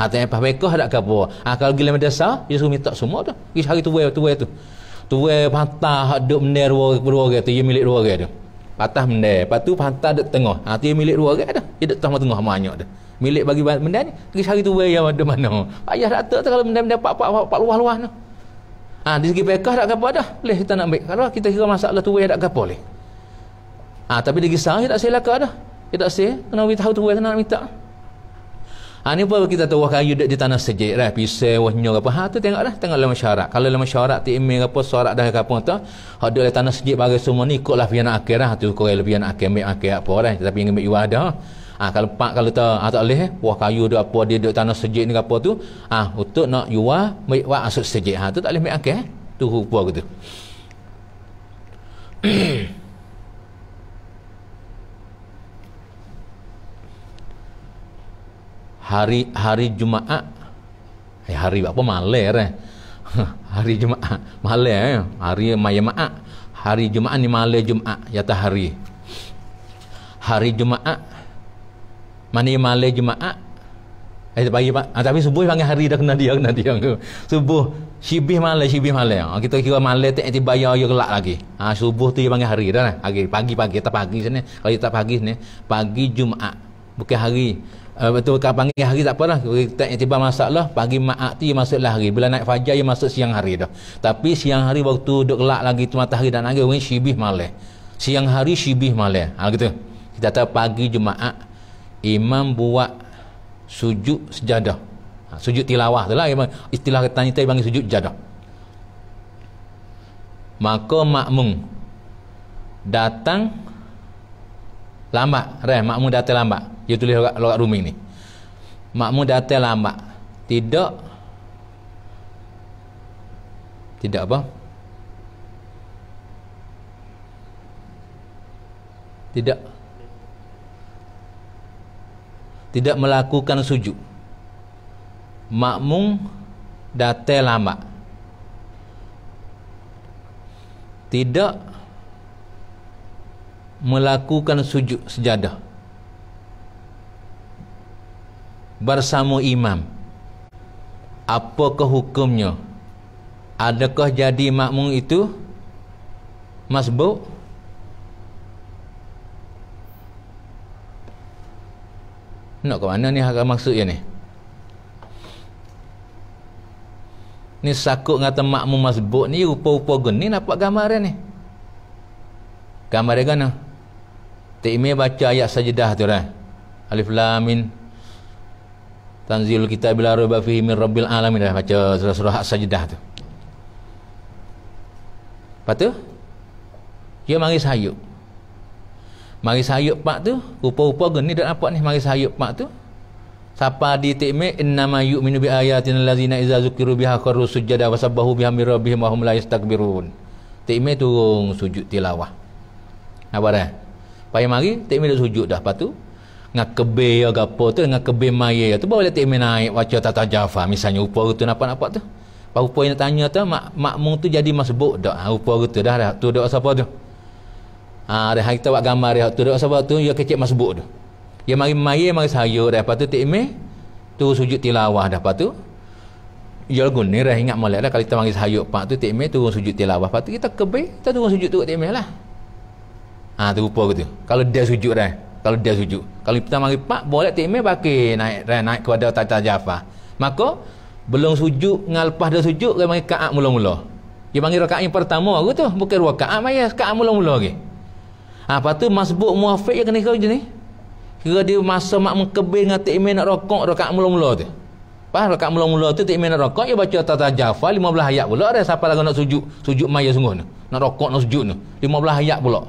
Tanya pas bekah tak ke apa. Kalau gila madrasah, dia suruh minta semua tu. Pergi hari tuai tu. Tuai patah duk mender dua orang tu, dia milik dua orang tu. Patah mender, lepas tu patah duk tengah. Dia milik dua orang dah. Dia duk tengah-tengah banyak tu. Milik bagi benda ni. Pergi hari tuai yang ada mana. Ayah tak tahu kalau benda-benda pak luas-luas tu. Di segi bekah tak ke apa dah. Boleh kita nak ambil. Kalau kita kira masalah tuai tak ke apa boleh. Tapi di kisah tak silakan dah. Dia tak sih. Kena tahu tuai kena nak minta. Ni pun kita tahu kayu di tanah sejid dah pisau wahnyo apa tu tengoklah dalam masyarakat. Kalau dalam masyarakat tikmir apa sorak dah kampung tu hak di tanah sejid bagi semua ni ikutlah pian akhir dah tu kau lebih nak ambil akhir apa dah tapi yang ambil jual dah. Kalau pak kalau tak boleh wah kayu dak apa dia duk tanah sejid ni apa tu untuk nak jual ambil buat asuk sejid tu tak boleh ambil akhir tu rupa gitu. hari Jumaat hari apa malam hari Jumaat malam hari Jumaat hari Jumaat ni malam Jumaat yata hari Jumaat mana malam Jumaat pagi pak tapi subuh panggil hari dah kena dia subuh syibih malam kita kira malam tak bayar ya kelak lagi subuh tu dia panggil hari dah hari pagi tak pagi sini kalau tak pagi sini pagi Jumaat bukan hari betul kalau panggil hari tak apalah kita iktibar masalah pagi maak tu masuklah hari bila naik fajar dia masuk siang hari dah tapi siang hari waktu duk kelak lagi tu matahari dan lagi orang syibih malam siang hari syibih malam gitu kita tahu pagi Jumaat imam buat sujud sejadah. Sujud tilawah tu lah, istilah katanya kita panggil sujud sejadah. Maka makmum datang lambat, makmum datang lambat. Dia tulis logat rumi ni. Makmum datang lambat. Tidak apa? Tidak melakukan sujud. Makmum datang lambat. Tidak melakukan sujud sejadah bersama imam. Apakah hukumnya? Adakah jadi makmum itu masbuk? Nak ke mana ni maksudnya ni? Ni sakut ngata makmum masbuk ni rupa-rupa geni nampak gambar dia ni. Gambar dia kan? Tikmir baca ayat sajdah tu dah. Alif lam mim tanzilul kitab la raiba fihi min rabbil alamin, dah baca surah sajdah tu. Lepas tu dia mari sayup. Mari sayup pak tu rupa-rupa geni dak nampak ni, mari sayup pak tu. Siapa di tikmir innama yu'minu bi ayatina allazina idza zukiru biha kharru sujada wa sabbahu bihamdi rabbihim wa hum la yastakbirun. Tikmir turun sujud tilawah. Apa dah? Pai mari tikmir dah sujud dah. Lepas tu ngak kebe ya gapo tu, ngak kebe maya tu boleh tikmir naik baca tata jafa misalnya rupa tu nampak-nampak tu. Rupa yang tanya tu makmum tu jadi masbuk dak. Rupa tu dah tu dak siapa tu? Dah kita buat gambar dia tu dak siapa tu, dia kecil masbuk tu. Dia mari maya mari sayur dah. Lepas tu tikmir tu sujud tilawah dah. Lepas tu ya guni dah ingat molek dah kalau kita mari sayur pak tu tikmir turun sujud tilawah. Lepas tu kita kebe kita turun sujud tu tikmir lah. Tu rupa gitu. Kalau dia sujud dah. Kalau dia sujud. Kalau kita mari pak boleh tikmir pakai naik kepada tata jafa. Maka belum sujud ngalpah dah sujud dia mari rakaat mula-mula. Dia panggil rakaat yang pertama aku tu bukan rakaat maya, rakaat mula-mula lagi. Lepas tu masbuk muafiq kena kau je ni. Kira dia masa makmum kebir dengan tikmir nak rokok rakaat mula-mula tu. Pas rakaat mula-mula tu tikmir nak rokok, dia baca tata jafa 15 ayat pula dah. Siapa lagi nak sujud maya sungguh ni. Nak rokok nak sujud ni 15 ayat pula.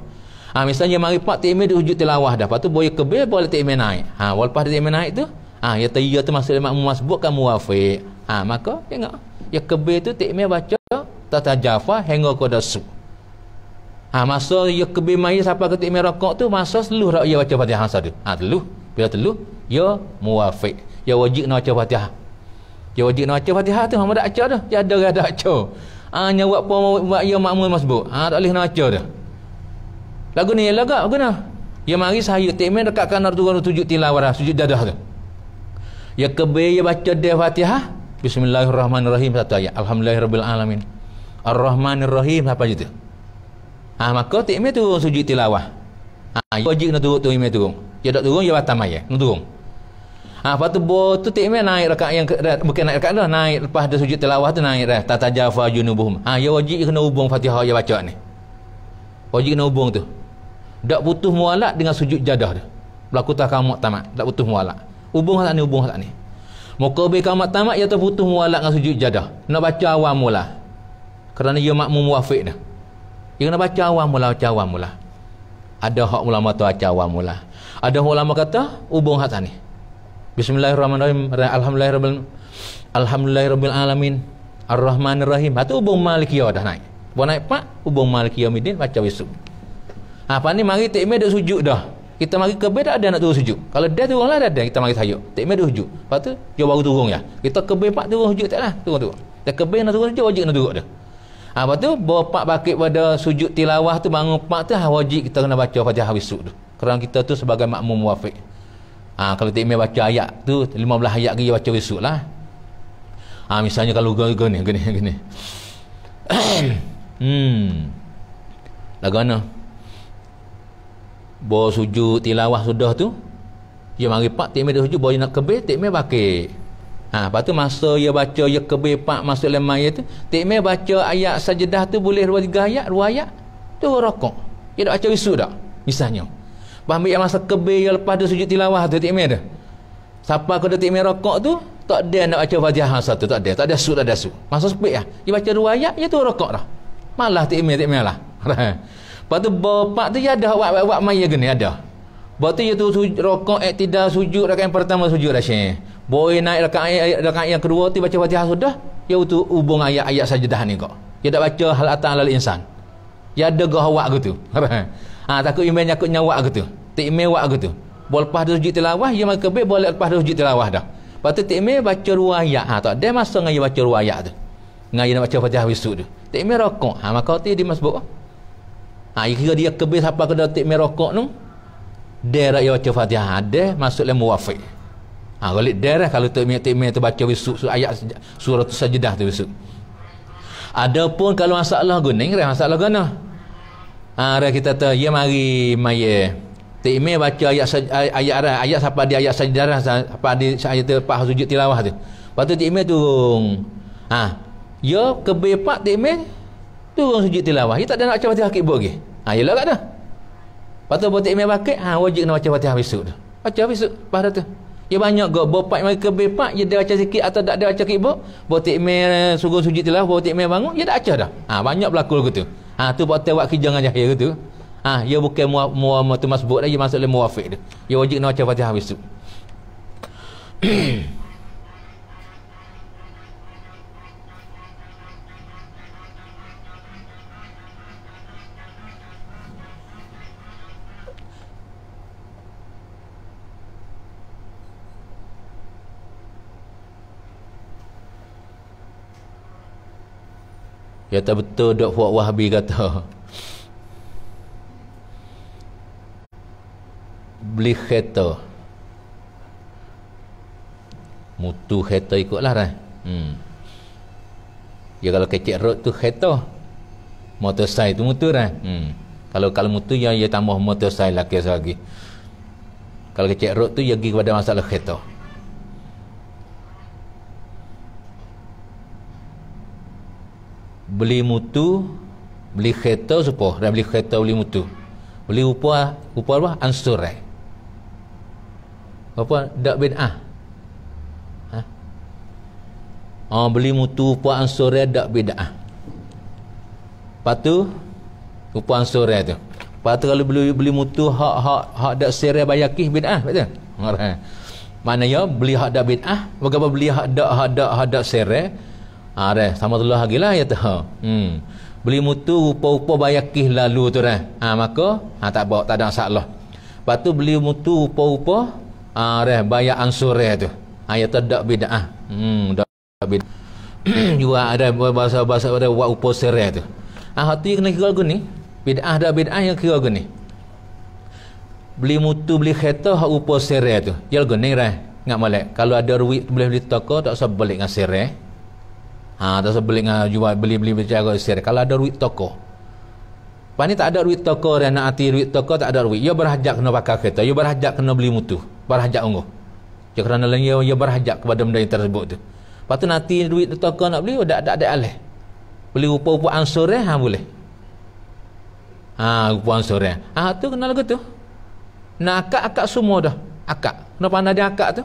Misalnya mari pak tikmir dia sujud tilawah dah. Lepas tu boleh kebir boleh tikmir naik. Lepas tikmir naik tu, ya tayya tu masuk makmum masbuk kan muafiq. Maka tengok. Ya kebir tu tikmir baca tata jafa hingga kepada su. Masa ya kebir maya siapa ke tikmir rokok tu masa seluh rak ya baca Fatihah satu. Teluh. Bila teluh ya muafiq. Ya wajib nak baca Fatihah. Ya wajib nak baca Fatihah tu hang dak baca dah. Dia ada dak baca. Nya buat apa buat ya makmum masbuk. Tak boleh nak baca dah. Lagu ni lagu guna. Ya mari saya tikmir dekat kanan turun sujud tilawah sujud dadah tu. Ya kebir ya baca dia Fatihah. Bismillahirrahmanirrahim satu ayat. Alhamdulillahirabbil alamin. Ar-Rahmanir-Rahim apa je tu? Maka tikmir turun sujud tilawah. Wajib nak turun tikmir turun. Dia tak turun dia batal maya, nak turun. Lepas tu tu tikmir naik rakaat yang bukan naik rakaat dah, naik lepas ada sujud tilawah tu naik dah. Tata jafa junubuhum. Ya wajib kena hubung Fatihah dia baca ni. Wajib kena hubung tu. Tak putus mualak dengan sujud jadah tu. Berlaku takamat tamat, tak putus mualak. Hubung hak ni, hubung hak ni. Muka be kamat tamat ia terputus mualak dengan sujud jadah. Nak baca awam mula. Kerana ia makmum muafiq dah. Dia kena baca awam mula. Ada hak ulama tu baca awam mula. Ada ulama kata hubung hak ni. Bismillahirrahmanirrahim. Alhamdulillahirabbil alamin. Ar-Rahmanir-Rahim. Tu hubung Malikiyah dah naik. Buat naik pak hubung Malikiyah midin baca wisuk. Apa ni mari tikmir dah sujud dah. Kita mari kebir dah ada nak turun sujud. Kalau dia turun lah dah kita mari sayuk. Tikmir dah sujud. Lepas tu dia baru turun ya. Kita kebir pak turun sujud taklah. Turun. Dia kebir nak turun sujud wajib nak turun dah. Lepas tu bawa pak bakit pada sujud tilawah tu bangun pak tu wajib kita kena baca Fatihah wisuk tu. Kerana kita tu sebagai makmum muafiq. Kalau tikmir baca ayat tu 15 ayat dia baca wisuk lah. Misalnya kalau gini. Lagu mana? Bawa sujud tilawah sudah tu. Dia mari pak tikmir dah sujud bawa nak kebir tikmir bakit. Lepas tu masa dia baca dia kebir pak masuk dalam ayat tu, tikmir baca ayat sajdah tu boleh 2-3 ayat, 2 ayat tu rokok. Dia dak baca wisuk dak. Misalnya. Ambil yang masa kebir yang lepas tu sujud tilawah tu tikmir tu. Siapa kau dah tikmir rokok tu, tak ada nak baca Fatihah satu, tak ada su, tak ada su. Masa sepik lah. Dia baca 2 ayat, je tu rokok dah. Malah tikmir lah. Lepas tu bapak tu dia ada buat maya gini ada. Lepas tu dia tu rokok tidak sujud rakaat yang pertama sujud dah syekh. Boy naik rakaat yang kedua tu baca Fatihah sudah, dia tu hubung ayat-ayat sajadah ni kok. Dia tak baca hal atan alal insan. Dia ada gahwak gitu. Takut imam nyakut nyawa gitu. Tikmir wak gitu. Boleh lepas tu sujud tilawah, dia maka boleh lepas tu sujud tilawah dah. Lepas tu tikmir baca 2 ayat. Tak ada masa dengan dia baca 2 ayat tu. Dengan dia nak baca Fatihah wisud tu. Tikmir rokok. Maka tu dia masbuk. Kira dia kebir siapa kena tikmir rokok tu, dia rak baca Fatihah. Ada masuk dalam muwafiq. Balik dia kalau tikmir tu baca wisud ayat surah sajadah tu wisud. Adapun kalau masalah guning, masalah guna. Kita tahu dia mari maya. Tikmir baca ayat siapa dia ayat sajadah siapa dia ayat tu lepas sujud tilawah tu. Lepas tu tikmir turun. Ya kebir pak tikmir turun sujud tilawah. Dia tak ada nak baca Fatihah kibut lagi. Yalah tak ada. Lepas tu buat tikmir bakit, wajib nak baca Fatihah besok tu. Baca besok pada tu. Dia banyak gak bapak mari kebir pak, dia baca sikit atau tak ada baca kibut. Buat tikmir suruh sujud tilawah, buat tikmir bangun, dia tak baca dah. Banyak berlaku gitu. Tu buat tewak kijang aja ya gitu. Dia bukan tu masbuk dah, dia masuk dalam muwafiq tu. Dia wajib nak baca Fatihah besok. Kata betul Dok Fuad Wahabi kata beli kereta mutu kereta ikutlah dah. Ya kalau kecek road tu kereta, motorsai tu mutu dah. Kalau mutu ya tambah motorsai lagi lagi. Kalau kecek road tu ya pergi kepada masalah kereta. Beli mutu, beli kereta supaya dan beli kereta beli mutu. Beli upah apa? Ansur apa? Dak bid'ah. Beli mutu upah ansur dak bid'ah. Lepas tu upah ansur tu. Lepas tu kalau beli mutu hak dak serai bayakih bid'ah, betul? Maknanya beli hak dak bid'ah, bagaimana beli hak dak serai? Sama tu lagi lah ya tahu. Beli mutu rupa-rupa bayakih lalu tu dah. Maka tak ada masalah. Lepas tu beli mutu rupa-rupa bayar ansur tu. Ya tak bid'ah. Dak bid'ah. Juga ada bahasa ada buat rupa serai tu. Hak tu kena kira gini. Bid'ah dak bid'ah yang kira gini. Beli mutu beli kereta hak rupa serai tu. Dia gini dah. Ngak molek. Kalau ada duit boleh beli toko tak usah balik dengan serai. Tak usah beli dengan jual beli bercara serai. Kalau ada duit toko. Lepas ni tak ada duit toko dan nak hati duit toko tak ada duit. Dia berhajat kena pakai kereta. Dia berhajat kena beli mutu. Berhajat unguh. Kerana dia berhajat kepada benda yang tersebut tu. Lepas tu nanti duit toko nak beli, tak ada alih. Beli rupa-rupa ansur boleh. Rupa ansur tu kena lagu tu. Nak akak semua dah. Akak. Kena pandai dia akak tu.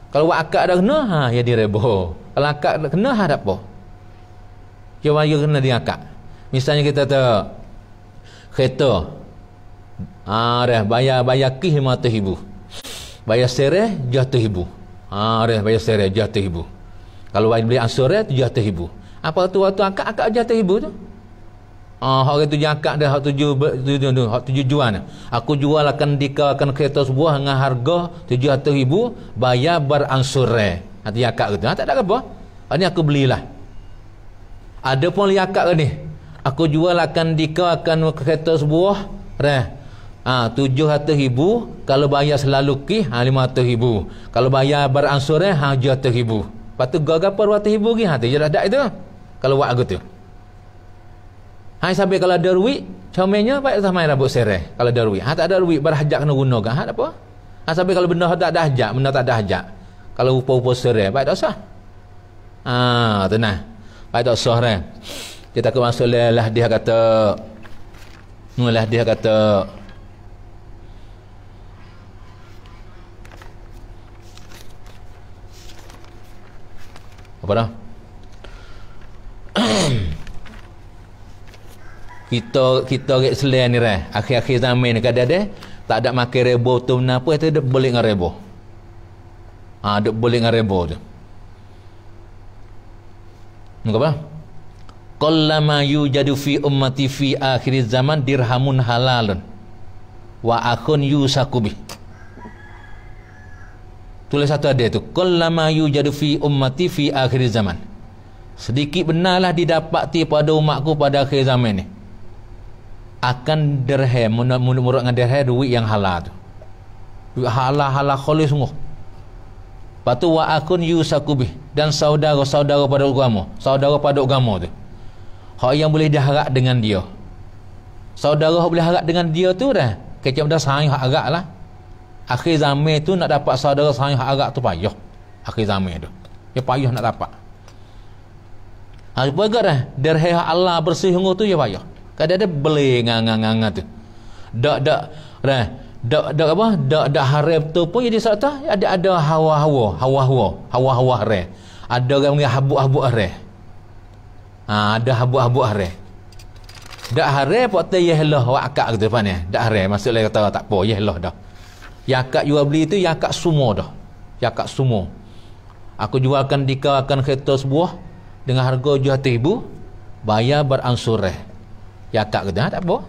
Kalau buat akak dah kena, ya direbo. Kalau akak dah kena, tak apa. Cuma dia kena dia akak. Misalnya kita tahu kereta. Bayar kih 500,000. Bayar serai 700,000. Bayar serai 700,000. Kalau beli ansur 700,000. Apa tu waktu akak 700,000 tu? Hak itu akak dah hak 7 juan. Aku jual akan dikakan kereta sebuah dengan harga 700,000, bayar beransur. Hati akak gitu. Tak ada apa. Ini aku belilah. Ada pun li akak ni. Aku jual akan dikakan kereta sebuah 700,000, kalau bayar selalu 500,000. Kalau bayar beransur 700,000. Lepas tu gapa 200,000 lagi dia dah ada itu. Kalau buat aku tu. Sampai kalau ada duit, comelnya baik sama rambut serai. Kalau ada duit, tak ada duit berhajat kena gunakan. Tak apa. Sampai kalau benda tak ada hajat, benda tak ada hajat. Kalau rupa-rupa serai, baik tak sah. Tenang. Baik tak sah dah. Dia takut masuk lah dia kata Apa dah? kita rek selain ni rai. Akhir-akhir zaman ni kadang-kadang tak ada makan rebo tu kenapa tu dia boleh dengan rebo. Dia boleh dengan rebo tu. Apa? Qallama yujadu fi ummati fi akhir zaman dirhamun halalun wa akhun yusakubi. Tulis satu ada tu. Qallama yujadu fi ummati fi akhir zaman. Sedikit benarlah didapati pada umatku pada akhir zaman ni. Akan dirham, menurut dengan dirham duit yang halal tu. Duit halal khalis sungguh. Lepas tu wa akun yusakubi, dan saudara-saudara pada agama, saudara pada agama tu. Hak yang boleh diharap dengan dia. Saudara hak boleh harap dengan dia tu dah. Kecam dah sayang hak agak lah. Akhir zaman tu nak dapat saudara sayang hak agak tu payah. Akhir zaman tu. Dia payah nak dapat. Apa agak dah? Dirham Allah bersih sungguh tu ya payah. Kadang-kadang beli ngang tu. Dak harap tu pun jadi satu ada hawa re. Ada orang panggil habuk re. Ada habuk re. Dak harap pot yahlah wa akak gitu pan ya. Dak harap maksud lain kata tak apa yahlah dah. Ya akak jual beli tu ya akak semua dah. Ya akak semua. Aku jualkan dikakan kereta sebuah dengan harga 700,000, bayar beransur re. Ya akak kata tak apa.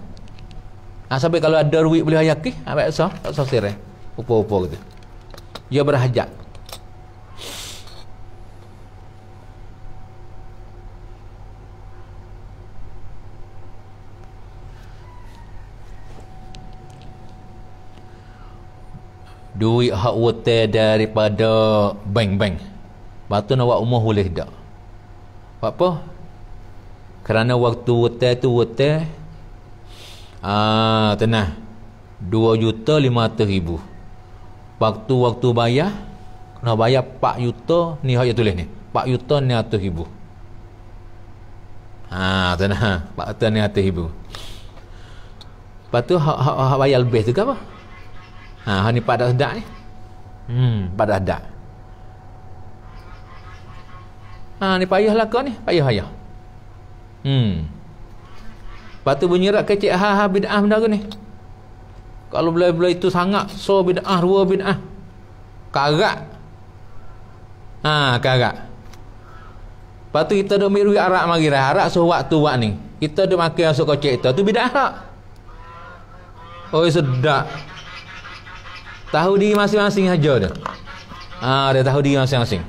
Sampai kalau ada duit boleh hayaki, tak usah sirai. Upa-upa gitu. Dia berhajat. Duit hak hotel daripada bank-bank. Batu nak buat rumah boleh tak? Buat apa? Kerana waktu hotel tu hotel tenang 2,500,000. Waktu bayar kena bayar 4 juta ni hak dia tulis ni 4,900,000. Tenang 4,900,000. Lepas tu hak bayar lebih tu ke apa? Hak ni pada sedak ni. Pada sedak. Ni payahlah kau ni, payah. Lepas tu bunyi rak kecik bid'ah benda ni. Kalau bila itu sangat so bid'ah, dua bid'ah. Karat. Karat. Lepas tu kita duk ambil duit arak mari dah. Arak so waktu ni. Kita duk makan masuk kocek tu bid'ah tak? Oh sedap. Tahu diri masing-masing saja dia. Dia tahu diri masing-masing.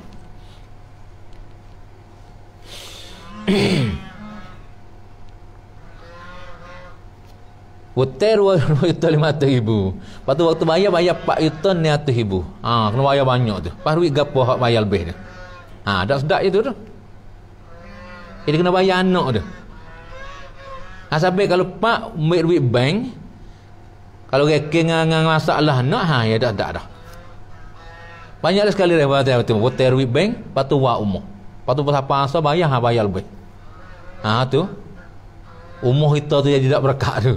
Hotel 2,500,000. Lepas tu waktu bayar 4,900,000. Kena bayar banyak tu. Lepas duit gapo hak bayar lebih tu. Dak sedap je tu. Jadi kena bayar anak tu. Sampai kalau pak ambil duit bank, kalau reking dengan masalah anak, ya dah. Banyak sekali dah hotel duit bank, lepas tu buat umur. Lepas tu pasal bayar lebih. Tu. Umur kita tu jadi tak berkat tu.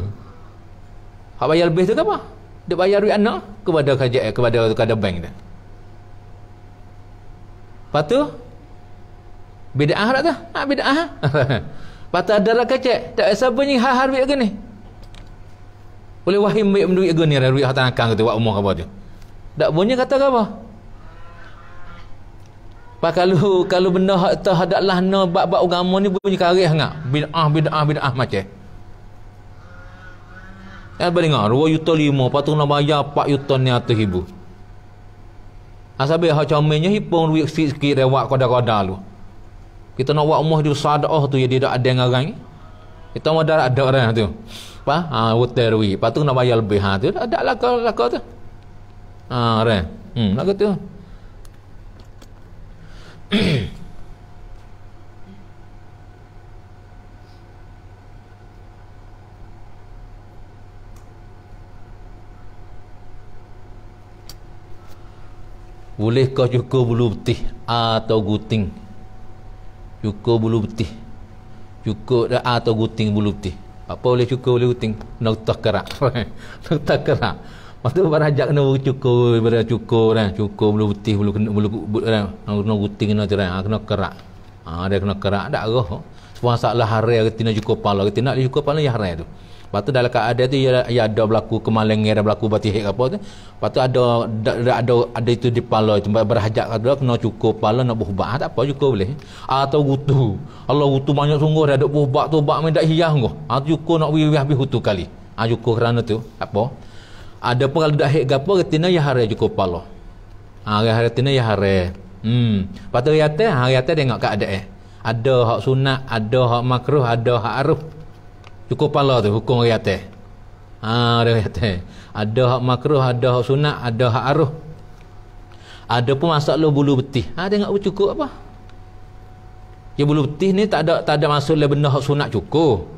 Hak bayar lebih tu ke apa? Dia bayar duit anak kepada bank dia. Lepas tu bid'ah tak tu? Bid'ah. Lepas tu ada lah kecek. Tak siapa ni hal duit ke ni? Boleh wahim ambil duit ke ni, duit hak tanakang tu buat umur ke apa tu. Tak punya kata ke apa? Pak kalau benda hak tu hadaklah no bab agama ni bunyi karih sangat. Bid'ah macam. Boleh dengar 2,500,000, lepas tu nak bayar 4,900,000. Sampai hak comelnya hipung duit sikit rewak koda-koda lu. Kita nak buat rumah di sadaqah tu ya dia tak ada dengan orang. Kita mau ada orang tu. Hotel duit. Lepas tu nak bayar lebih tu ada laka tu. Orang. Laka tu. Bolehkah cukur bulu betis atau guting? Cukur bulu betis. Cukur atau guting bulu betis. Apa boleh cukur boleh guting? Nak kerak. Nak kerak. Lepas tu berhajat kena cukur dah. Cukur bulu putih, bulu dah. Kena guting kena tu dah. Kena kerak. Dia kena kerak dak roh. Masalah hari ketina cukur kepala. Ketina dia cukur kepala ya hari tu. Lepas tu dalam keadaan tu ya ada berlaku kemalengan, ada berlaku batihik apa tu. Lepas tu ada itu di kepala tu berhajat kena cukur kepala nak berubah. Tak apa cukur boleh. Atau gutu. Allah gutu banyak sungguh dah ada berubah tu bak mendak hiyah sungguh. Cukur nak habis hutu kali. Cukur kerana tu apa? Ada pun kalau dak hek gapo ketina ya hari cukur kepala. Hari ketina ya hari. Lepas tu hari atas tengok keadaan. Ada hak sunat, ada hak makruh, ada hak aruf. Cukur kepala tu hukum hari atas. Hari atas. Ada hak makruh, ada hak sunat, ada hak aruf. Ada pun masalah bulu betih. Tengok cukur apa? Ya bulu betih ni tak ada masalah benda hak sunat cukur.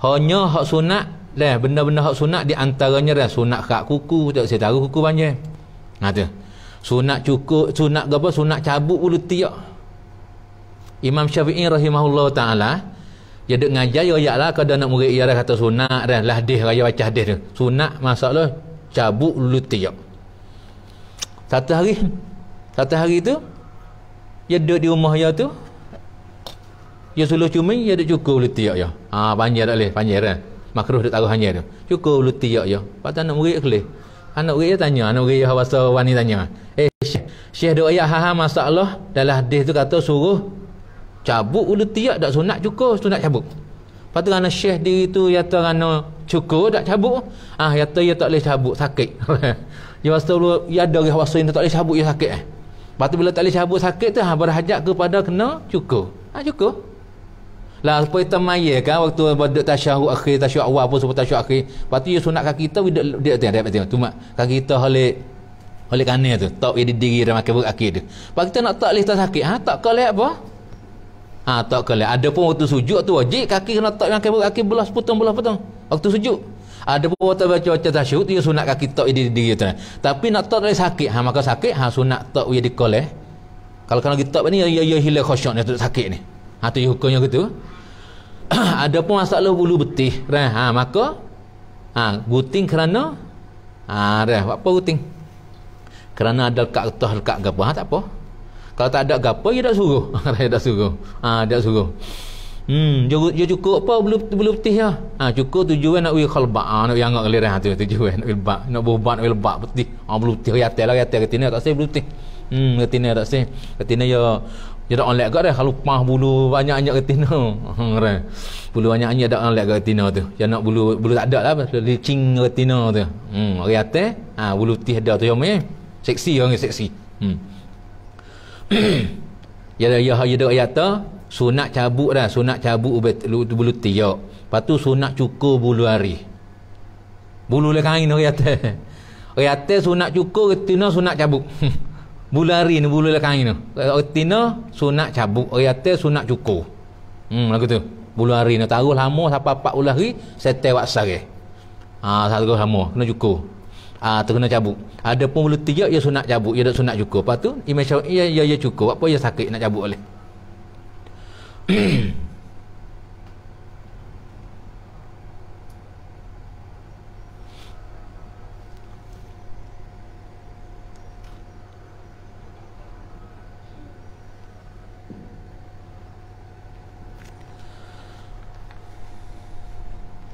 Hanya hak sunat lah, benda-benda hak sunat di antaranya dah sunat khak kuku, tak saya tahu kuku banyak. Tu. Sunat cukur, sunat apa? Sunat cabut bulu tiak. Imam Syafi'i rahimahullah taala dia duk ngajar ayatlah kada nak murid ia dah kata sunat dah lah hadis raya baca hadis tu. Sunat masalah cabut bulu tiak. Satu hari tu dia duduk di rumah dia tu. Dia suluh cumi dia duk cukur bulu tiak dia. Panjang tak boleh, panjang dah. Makruh duk taruh hanya tu. Cukur bulu tiak dia. Patut nak murid kelih. Anak murid dia tanya, anak murid dia bahasa wanita tanya. Syekh duk ayat masalah dalam hadis tu kata suruh cabut bulu tiak tak sunat cukur, sunat cabut. Lepas tu kerana syekh diri tu ya kerana cukur tak cabut. Ya tak boleh cabut sakit. Dia pasal ya ada orang wasa tak boleh cabut ya sakit. Lepas tu bila tak boleh cabut sakit tu berhajat kepada kena cukur. Cukur. Lah supaya kita maya kan waktu pada tasyahud akhir, tasyahud awal pun sebut tasyahud akhir. Lepas tu dia sunat kaki kita dia tengok tu mak kaki kita oleh kanan tu. Tak dia diri dan makan kaki tu. Lepas kita nak tak boleh tak sakit. Tak boleh apa? Tak boleh. Ada pun waktu sujud tu wajib kaki kena tak makan kaki belah potong. Waktu sujud. Ada pun waktu baca tasyahud dia sunat kaki tak di diri tu. Tapi nak tak boleh sakit. Maka sakit sunat tak dia dikoleh. Kalau kita ni ya hilang khusyuk ni tu sakit ni. Tu hukumnya gitu. Ada pun masalah bulu betih maka guting kerana apa guting kerana ada lekat gapo tak apa. Kalau tak ada gapo dia tak suruh. Dia tak suruh. Dia cukup apa bulu betih ya. Cukup tujuan nak wil khalba, nak yang ngak lirah tu tujuan nak wil bak, nak bubat wil bak betih. Bulu betih ya tel ketina tak say bulu betih. Ketina tak say. Ketina ya dia tak onlek kat dah kalau pah bulu banyak-banyak ketina. Bulu banyak-banyak dak onlek kat ketina tu. Dia nak bulu tak ada lah licing ketina tu. Hari atas bulu betih ada tu yang seksi orang seksi. Ya ada ayat tu sunat cabut dah, sunat cabut bulu tiak. Lepas tu sunat cukur bulu ari. Bulu le kain hari atas. Hari atas sunat cukur ketina sunat cabut. Bulu ari ni bulu le kain tu. Ketina sunat cabut, hari atas sunat cukur. Lagu tu. Bulu ari ni taruh lama sampai 40 hari setel waksare. Satu lama kena cukur. Tu kena cabut. Ada pun bulu tiak dia sunat cabut, dia tak sunat cukur. Lepas tu Imam Syafi'i ya cukur. Apa dia sakit nak cabut oleh.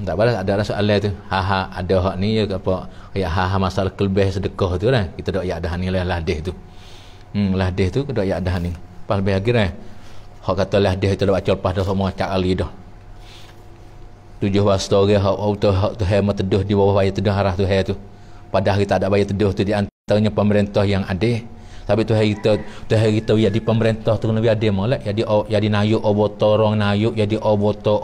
Tak balas ada soalan tu. Ada hak ni ya apa ya masalah kelebih sedekah tu lah. Kita dak ya ada ni lah hadis tu. Hadis tu dak ya ada ni. Pas lebih lagi dah. Hak kata hadis tu dak baca lepas dah semua cak ali dah. 7 wasta orang hak tu hemat teduh di bawah bayar teduh arah tu tu. Padahal kita ada bayar teduh tu di antaranya pemerintah yang adil. Tapi tu hari kita ya di pemerintah tu kena adil molek ya di nayuk obotorong nayuk ya di oboco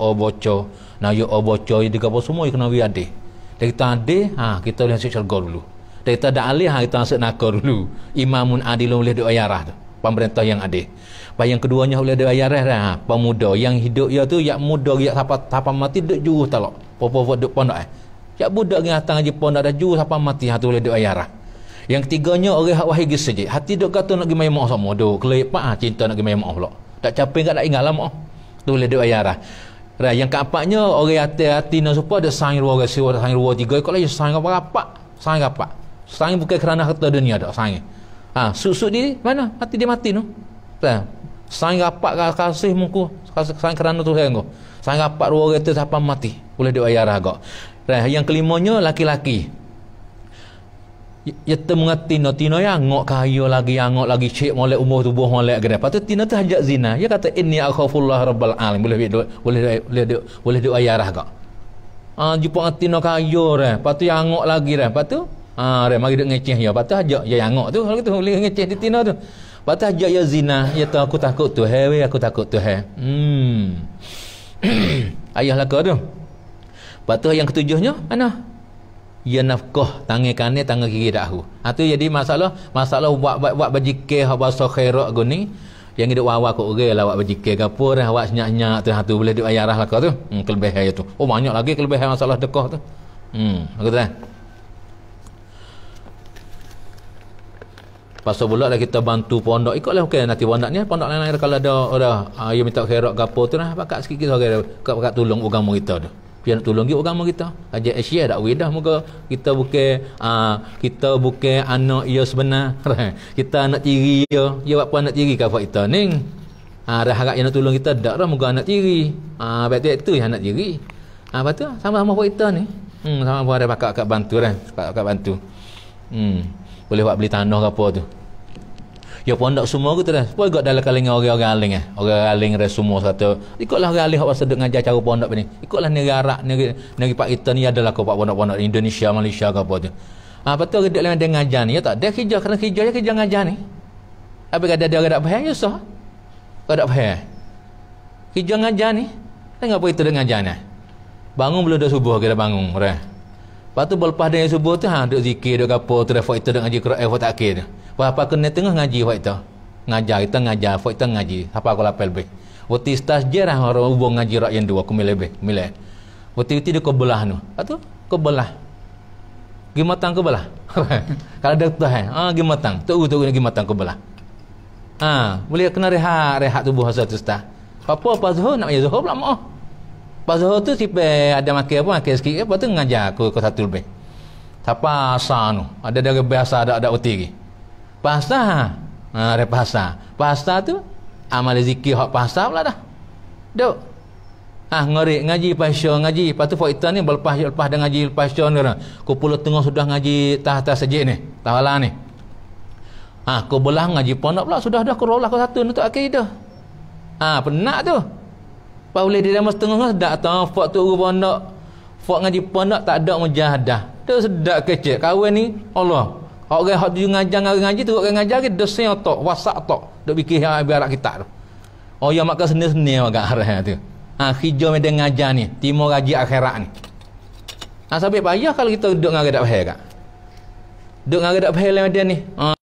nayuk oboco ya di gapo semua kena adil. Dan kita adil kita boleh masuk syurga dulu. Dan kita ada alih kita masuk neraka dulu. Imamun adilun boleh doa yarah tu. Pemerintah yang adil. Yang keduanya boleh doa yarah dah. Pemuda yang hidup ya tu ya muda ya siapa mati duk juru talak. Popo duk pondok Ya budak yang datang haji pondok dah juru siapa mati tu boleh doa yarah. Yang ketiganya orang hak wahai saja. Hati duk kata nak gi mai mak sama duk kelepak cinta nak gi mai mak pula. Tak capek enggak nak ingat lama. Tu boleh doa yarah. Yang keempatnya orang hati nak supaya ada saing 2 rasa saing 2 3 kalau saing apa? Saing apa? Sang bukan kerana harta dunia dak sang. Susuk dia mana? Mati dia mati tu. Sang rapat kasih muku, sang kerana Tuhan kau. Sang rapat dua orang tu sampai mati. Boleh dia ayarah kau. Yang kelimanya laki-laki. Ya mengerti no tino yang ngok kayu lagi cek molek umur tubuh molek gede. Patut tino tu hajat zina. Dia kata inni akhafullah rabbal alamin. Boleh dia ayarah kau. Jumpa ngerti no kayu dah. Patut yang ngok lagi dah. Patut mari duk ngeceh ya. Patut hajat ya yang ngok tu. Kalau tu boleh ngeceh di tino tu. Patut hajat ya zina. Ya tu aku takut tu hewe, aku takut tu he. Ayah lah kau tu. Patut yang ketujuhnya mana? Ya nafkah tangan kanan tangan kiri dahu. Tu jadi masalah buat bajikeh bahasa khairat guni yang hidup wawa kok orang lah buat bajikeh gapo dah awak senyak-senyak tu boleh duk ayarah lah kau tu. Kelebihan tu. Oh banyak lagi kelebihan masalah dekah tu. Aku tahu. Pasal pula dah kita bantu pondok ikutlah okey nanti pondok ni pondok lain kalau ada dia minta khairat gapo tu dah pakat sikit orang pakat tolong agama kita tu. Dia nak tolong agama kita. Ajar Asia dak wedah moga kita bukan anak ia sebenar. Kita anak tiri dia. Dia buat apa anak tiri ka kita ni. Dah harap yang nak tolong kita dak dah moga anak tiri. Betul itu yang anak tiri. Betul sama-sama buat kita ni. Sama-sama ada pakat bantu dah. Pakat bantu. Boleh buat beli tanah ke apa tu. Ya pondok semua tu dah. Poi got dalam kalangan orang-orang aling Orang aling dah semua satu. Ikutlah orang aling hak pasal duk ngajar cara pondok ni. Ikutlah negara negeri Pak kita ni adalah kau pondok-pondok Indonesia, Malaysia ke apa tu. Betul ke dia dengan ngajar ni ya tak? Dia kerja kerana kerja ngajar ni. Apa kata dia ada faham ya sah? Kau tak faham. Kerja ngajar ni. Tengok apa itu dengan ngajar ni. Bangun belum dah subuh kita bangun, dah. Lepas tu berlepas dari subuh tu duk zikir duk apa tu dah fak itu duk ngaji Quran tak akhir. Apa kena tengah ngaji fak itu. Ngajar kita ngajar fak itu ngaji. Apa aku lapel be. Waktu stas je dah orang hubung ngaji rak yang dua aku milih. Waktu itu dia kebelah tu. Lepas tu kebelah. Gi matang kebelah. Kalau dah tahan, gi matang. Tu gi matang kebelah. Boleh kena rehat tubuh satu stas. Apa Zuhur nak ya Zuhur pula maaf. Pas Zuhur tu siapa ada makan sikit apa tu ngajar aku satu lebih. Siapa asal tu? Ada dari biasa ada uti. Pasal. Ada pasal. Pasal tu amal zikir hak pasal pula dah. Duk. Ngari ngaji pasal ngaji. Lepas tu faedah ni lepas dah ngaji pasal ni. Ku puluh tengah sudah ngaji tahta sejik ni. Tawala ni. Ku belah ngaji pondok pula sudah dah ku rolah ku satu untuk akidah. Penat tu. Apa boleh dia dalam setengah sedak tau fak tu pondok. Fak ngaji pondok tak ada mujahadah. Tu sedak kecil. Kawan ni Allah. Orang hak tu ngaji tu orang ngajar ke dosen tok, wasak tok. Duk fikir biar kita tu. Oh yang makan seni-seni agak arah tu. Hijau medan ngajar ni, timur gaji akhirat ni. Sampai payah kalau kita duduk dengan gadak faham kak. Duduk dengan gadak faham medan ni.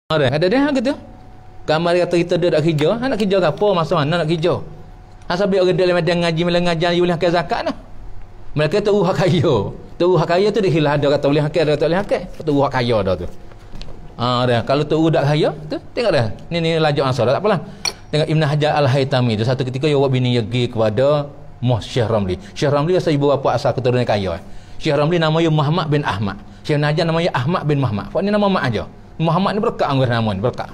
Ada dah gitu. Gambar kata kita duduk hijau, nak hijau ke apa masa mana nak hijau. Sampai orang dalam medan ngaji ngajar boleh hak zakat dah. Mereka tu hak kaya. Tu hak kaya tu dihilah ada kata boleh hak ada tak boleh hak. Tu hak kaya dah tu. Dah kalau tu udak kaya tu tengok dah. Ni lajak ansar tak apalah. Tengok Ibn Hajar Al-Haytami tu satu ketika dia buat bini pergi kepada Syekh Ramli. Syekh Ramli asal ibu bapa asal keturunan kaya. Syekh Ramli namanya Muhammad bin Ahmad. Syekh Najjar namanya Ahmad bin Muhammad. Pak ni nama mak aja. Muhammad ni berkat anggur nama ni berkat.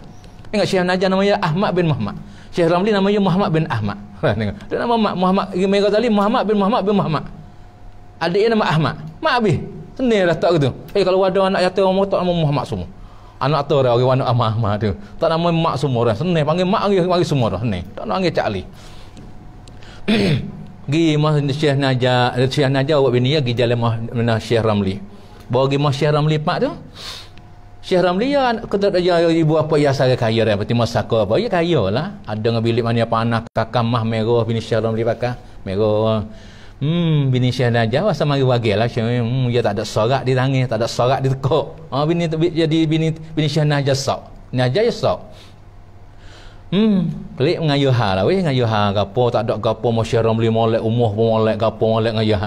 Tengok Syekh Najjar namanya Ahmad bin Muhammad. Syekh Ramli namanya Muhammad bin Ahmad. Tengok. Dia nama mak Muhammad Imam Ghazali Muhammad bin Muhammad bin Muhammad. Adiknya nama Ahmad. Mak habis. Senil dah tak gitu. Kalau ada anak yatim orang tak nama Muhammad semua. Anak tu dah orang anak Ahmad tu. Tak nama mak semua dah. Senil panggil mak panggil semua dah. Senil. Tak nak panggil Cak Ali. Gi mah Syekh Najjar buat bini ya gi jalan mah Syekh Ramli. Bawa gi mah Syekh Ramli pak tu. Syekh Ramli ya ketat aja ibu apa ya saya kaya dah berarti masa ko apa ya kaya lah. Ada dengan bilik mana apa anak kakak mah merah bini Syekh Ramli pakai merah. Bini Syekh Najjar masa mari wagil lah dia tak ada sorak di tangan, tak ada sorak di tekuk. Bini jadi bini Syekh Najjar sok. Najjar ya sok. Klik ngayuh lah weh ngayuh gapo tak ada gapo mo Syekh Ramli molek umuh molek gapo molek ngayuh.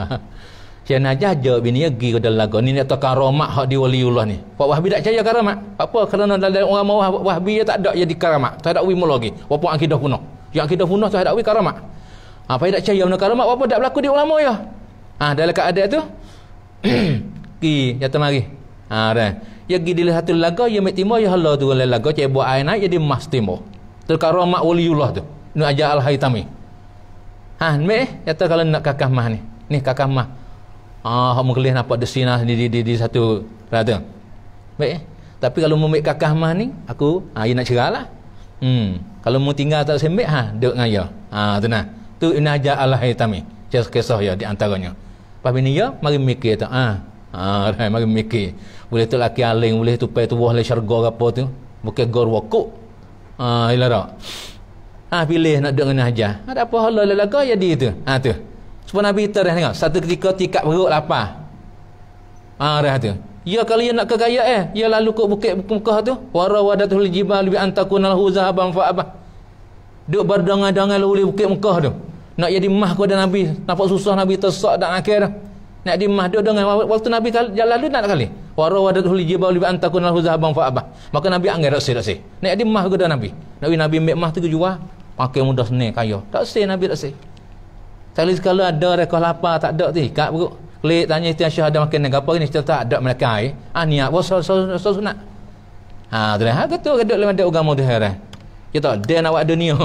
Syekh Najjar je bini pergi ke dalam lagu ni nak karamat hak di waliullah ni. Pak Wahbi tak percaya karamat. Apa kerana dalam orang mau Wahbi tak ada jadi karamat. Tak ada wimu lagi. Apa akidah punah. Yang akidah punah tak ada wi karamat. Apa tak percaya benda karamat apa tak berlaku di ulama ya. Dalam keadaan tu ki jatuh mari. Dah. ya gi dilihatul laga ya mitimo ya Allah tu laga cai buat air naik jadi mas timo terkara mak waliullah tu nu aja al-Haytami kata kalau nak kakah mah ni kakah mah hok mengkelih nampak desina di satu rata baik tapi kalau mau ambil kakah mah ni aku ia nak cerahlah kalau mau tinggal tak sembek duk ngaya tu nah tu Ibn Hajar al-Haytami kisah ya di antaranya pas bini ya mari mikir tu mari mikir boleh tu laki aling boleh tu pai tubuh le syurga apa tu bukan gor wakuk ilara pilih nak duk dengan Hajar ada apa halal lelaga ya di tu tu supaya Nabi kita dah tengok satu ketika tikap perut lapar dah tu ya kalau dia nak kekayaan dia lalu ke bukit Mekah tu warawadatul jibal bi antakunal huzaban fa abah duk berdangan-dangan lalu bukit Mekah tu nak jadi mah kepada Nabi nampak susah Nabi tersak dan akhir nak di mah duk dengan waktu Nabi jalan lalu nak kali warawadatul jibal bi antakunal huzaban fa abah maka Nabi anggar tak sih nak di mah kepada Nabi Nabi ambil mah tu jual pakai mudah senang kaya tak sih Nabi tak sih sekali-sekala ada rekah lapar tak ada tikap perut klik tanya istilah syahadah makan dengan apa ni tak ada mereka niat puasa sunat tu dah kata gaduh dalam ada agama tu heran kita dia nak buat dunia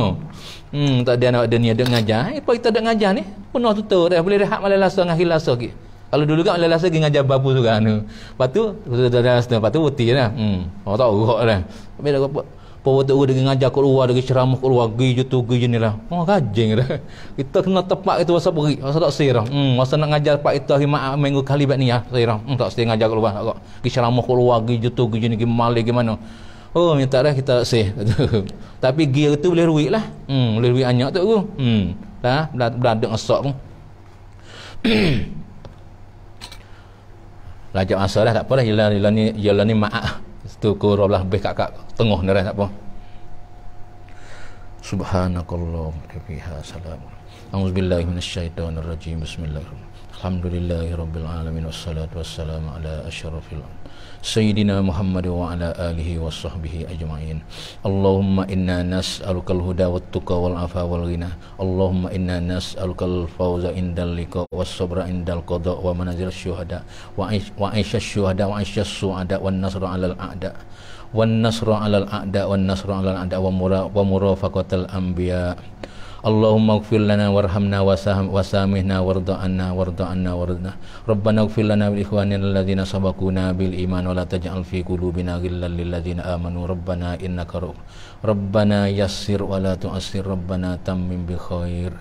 tak dia nak buat dunia duk ngajar apa kita duk ngajar ni penuh tutur dah boleh rehat malam lasa dengan hilasa lagi kalau dulu kan malam lasa pergi ngajar babu juga lepas tu lepas tu putih dah tahu urut dah tapi dah apa waktu tu dia ngajar kat luar dia ceramah kat luar gi jutu gi ni lah kajing dah kita kena tepat itu masa beri masa tak sirah masa nak ngajar pak itu minggu kali bat ni sirah tak sih ngajar kat luar tak gi ceramah kat luar gi jutu gi ni gi malik gimana minta dah kita sih tapi gi itu boleh ruik lah boleh ruik banyak tu dah beladak ngesok pun lajak masa dah tak apa dah jalan ni maaf tu kurang lebih kat tengah ni tak apa subhanakallah wa bihamdika salam auzubillahi minasyaitonir rajim bismillahirrahmanirrahim alhamdulillahirabbil alamin wassalatu wassalamu ala asyrafil sayyidina Muhammad wa ala alihi washabbihi ajma'in Allahumma inna nas'alukal huda wat tuqa wal afa wal ghina Allahumma inna nas'alukal fawza indal liqa was sabra indal qada wa manazil syuhada wa aisyash syuhada wa aisyash su'ada wan nasra 'alal a'da wan nasra 'alal a'da wan nasra 'alal a'da wa murafaqatal anbiya Allahumma ighfir lana warhamna wasamihna warda anna Rabbana ighfir lana wa li ikhwanina alladhina sabaquna bil iman wa la taj'al fi qulubina ghillan lil ladzina amanu Rabbana innaka Rabbana yassir wa la tu'assir Rabbana tammim bi khair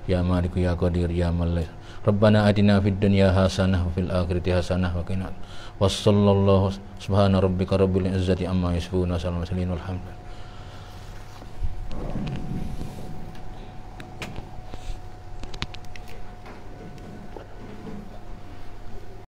ya malik ya qadir ya malik Rabbana atina fid dunya hasanah wa fil akhirati hasanah wa qina wa sallallahu subhana rabbika rabbil izzati amma yasifun wa salamun alal mursalin walhamdulillah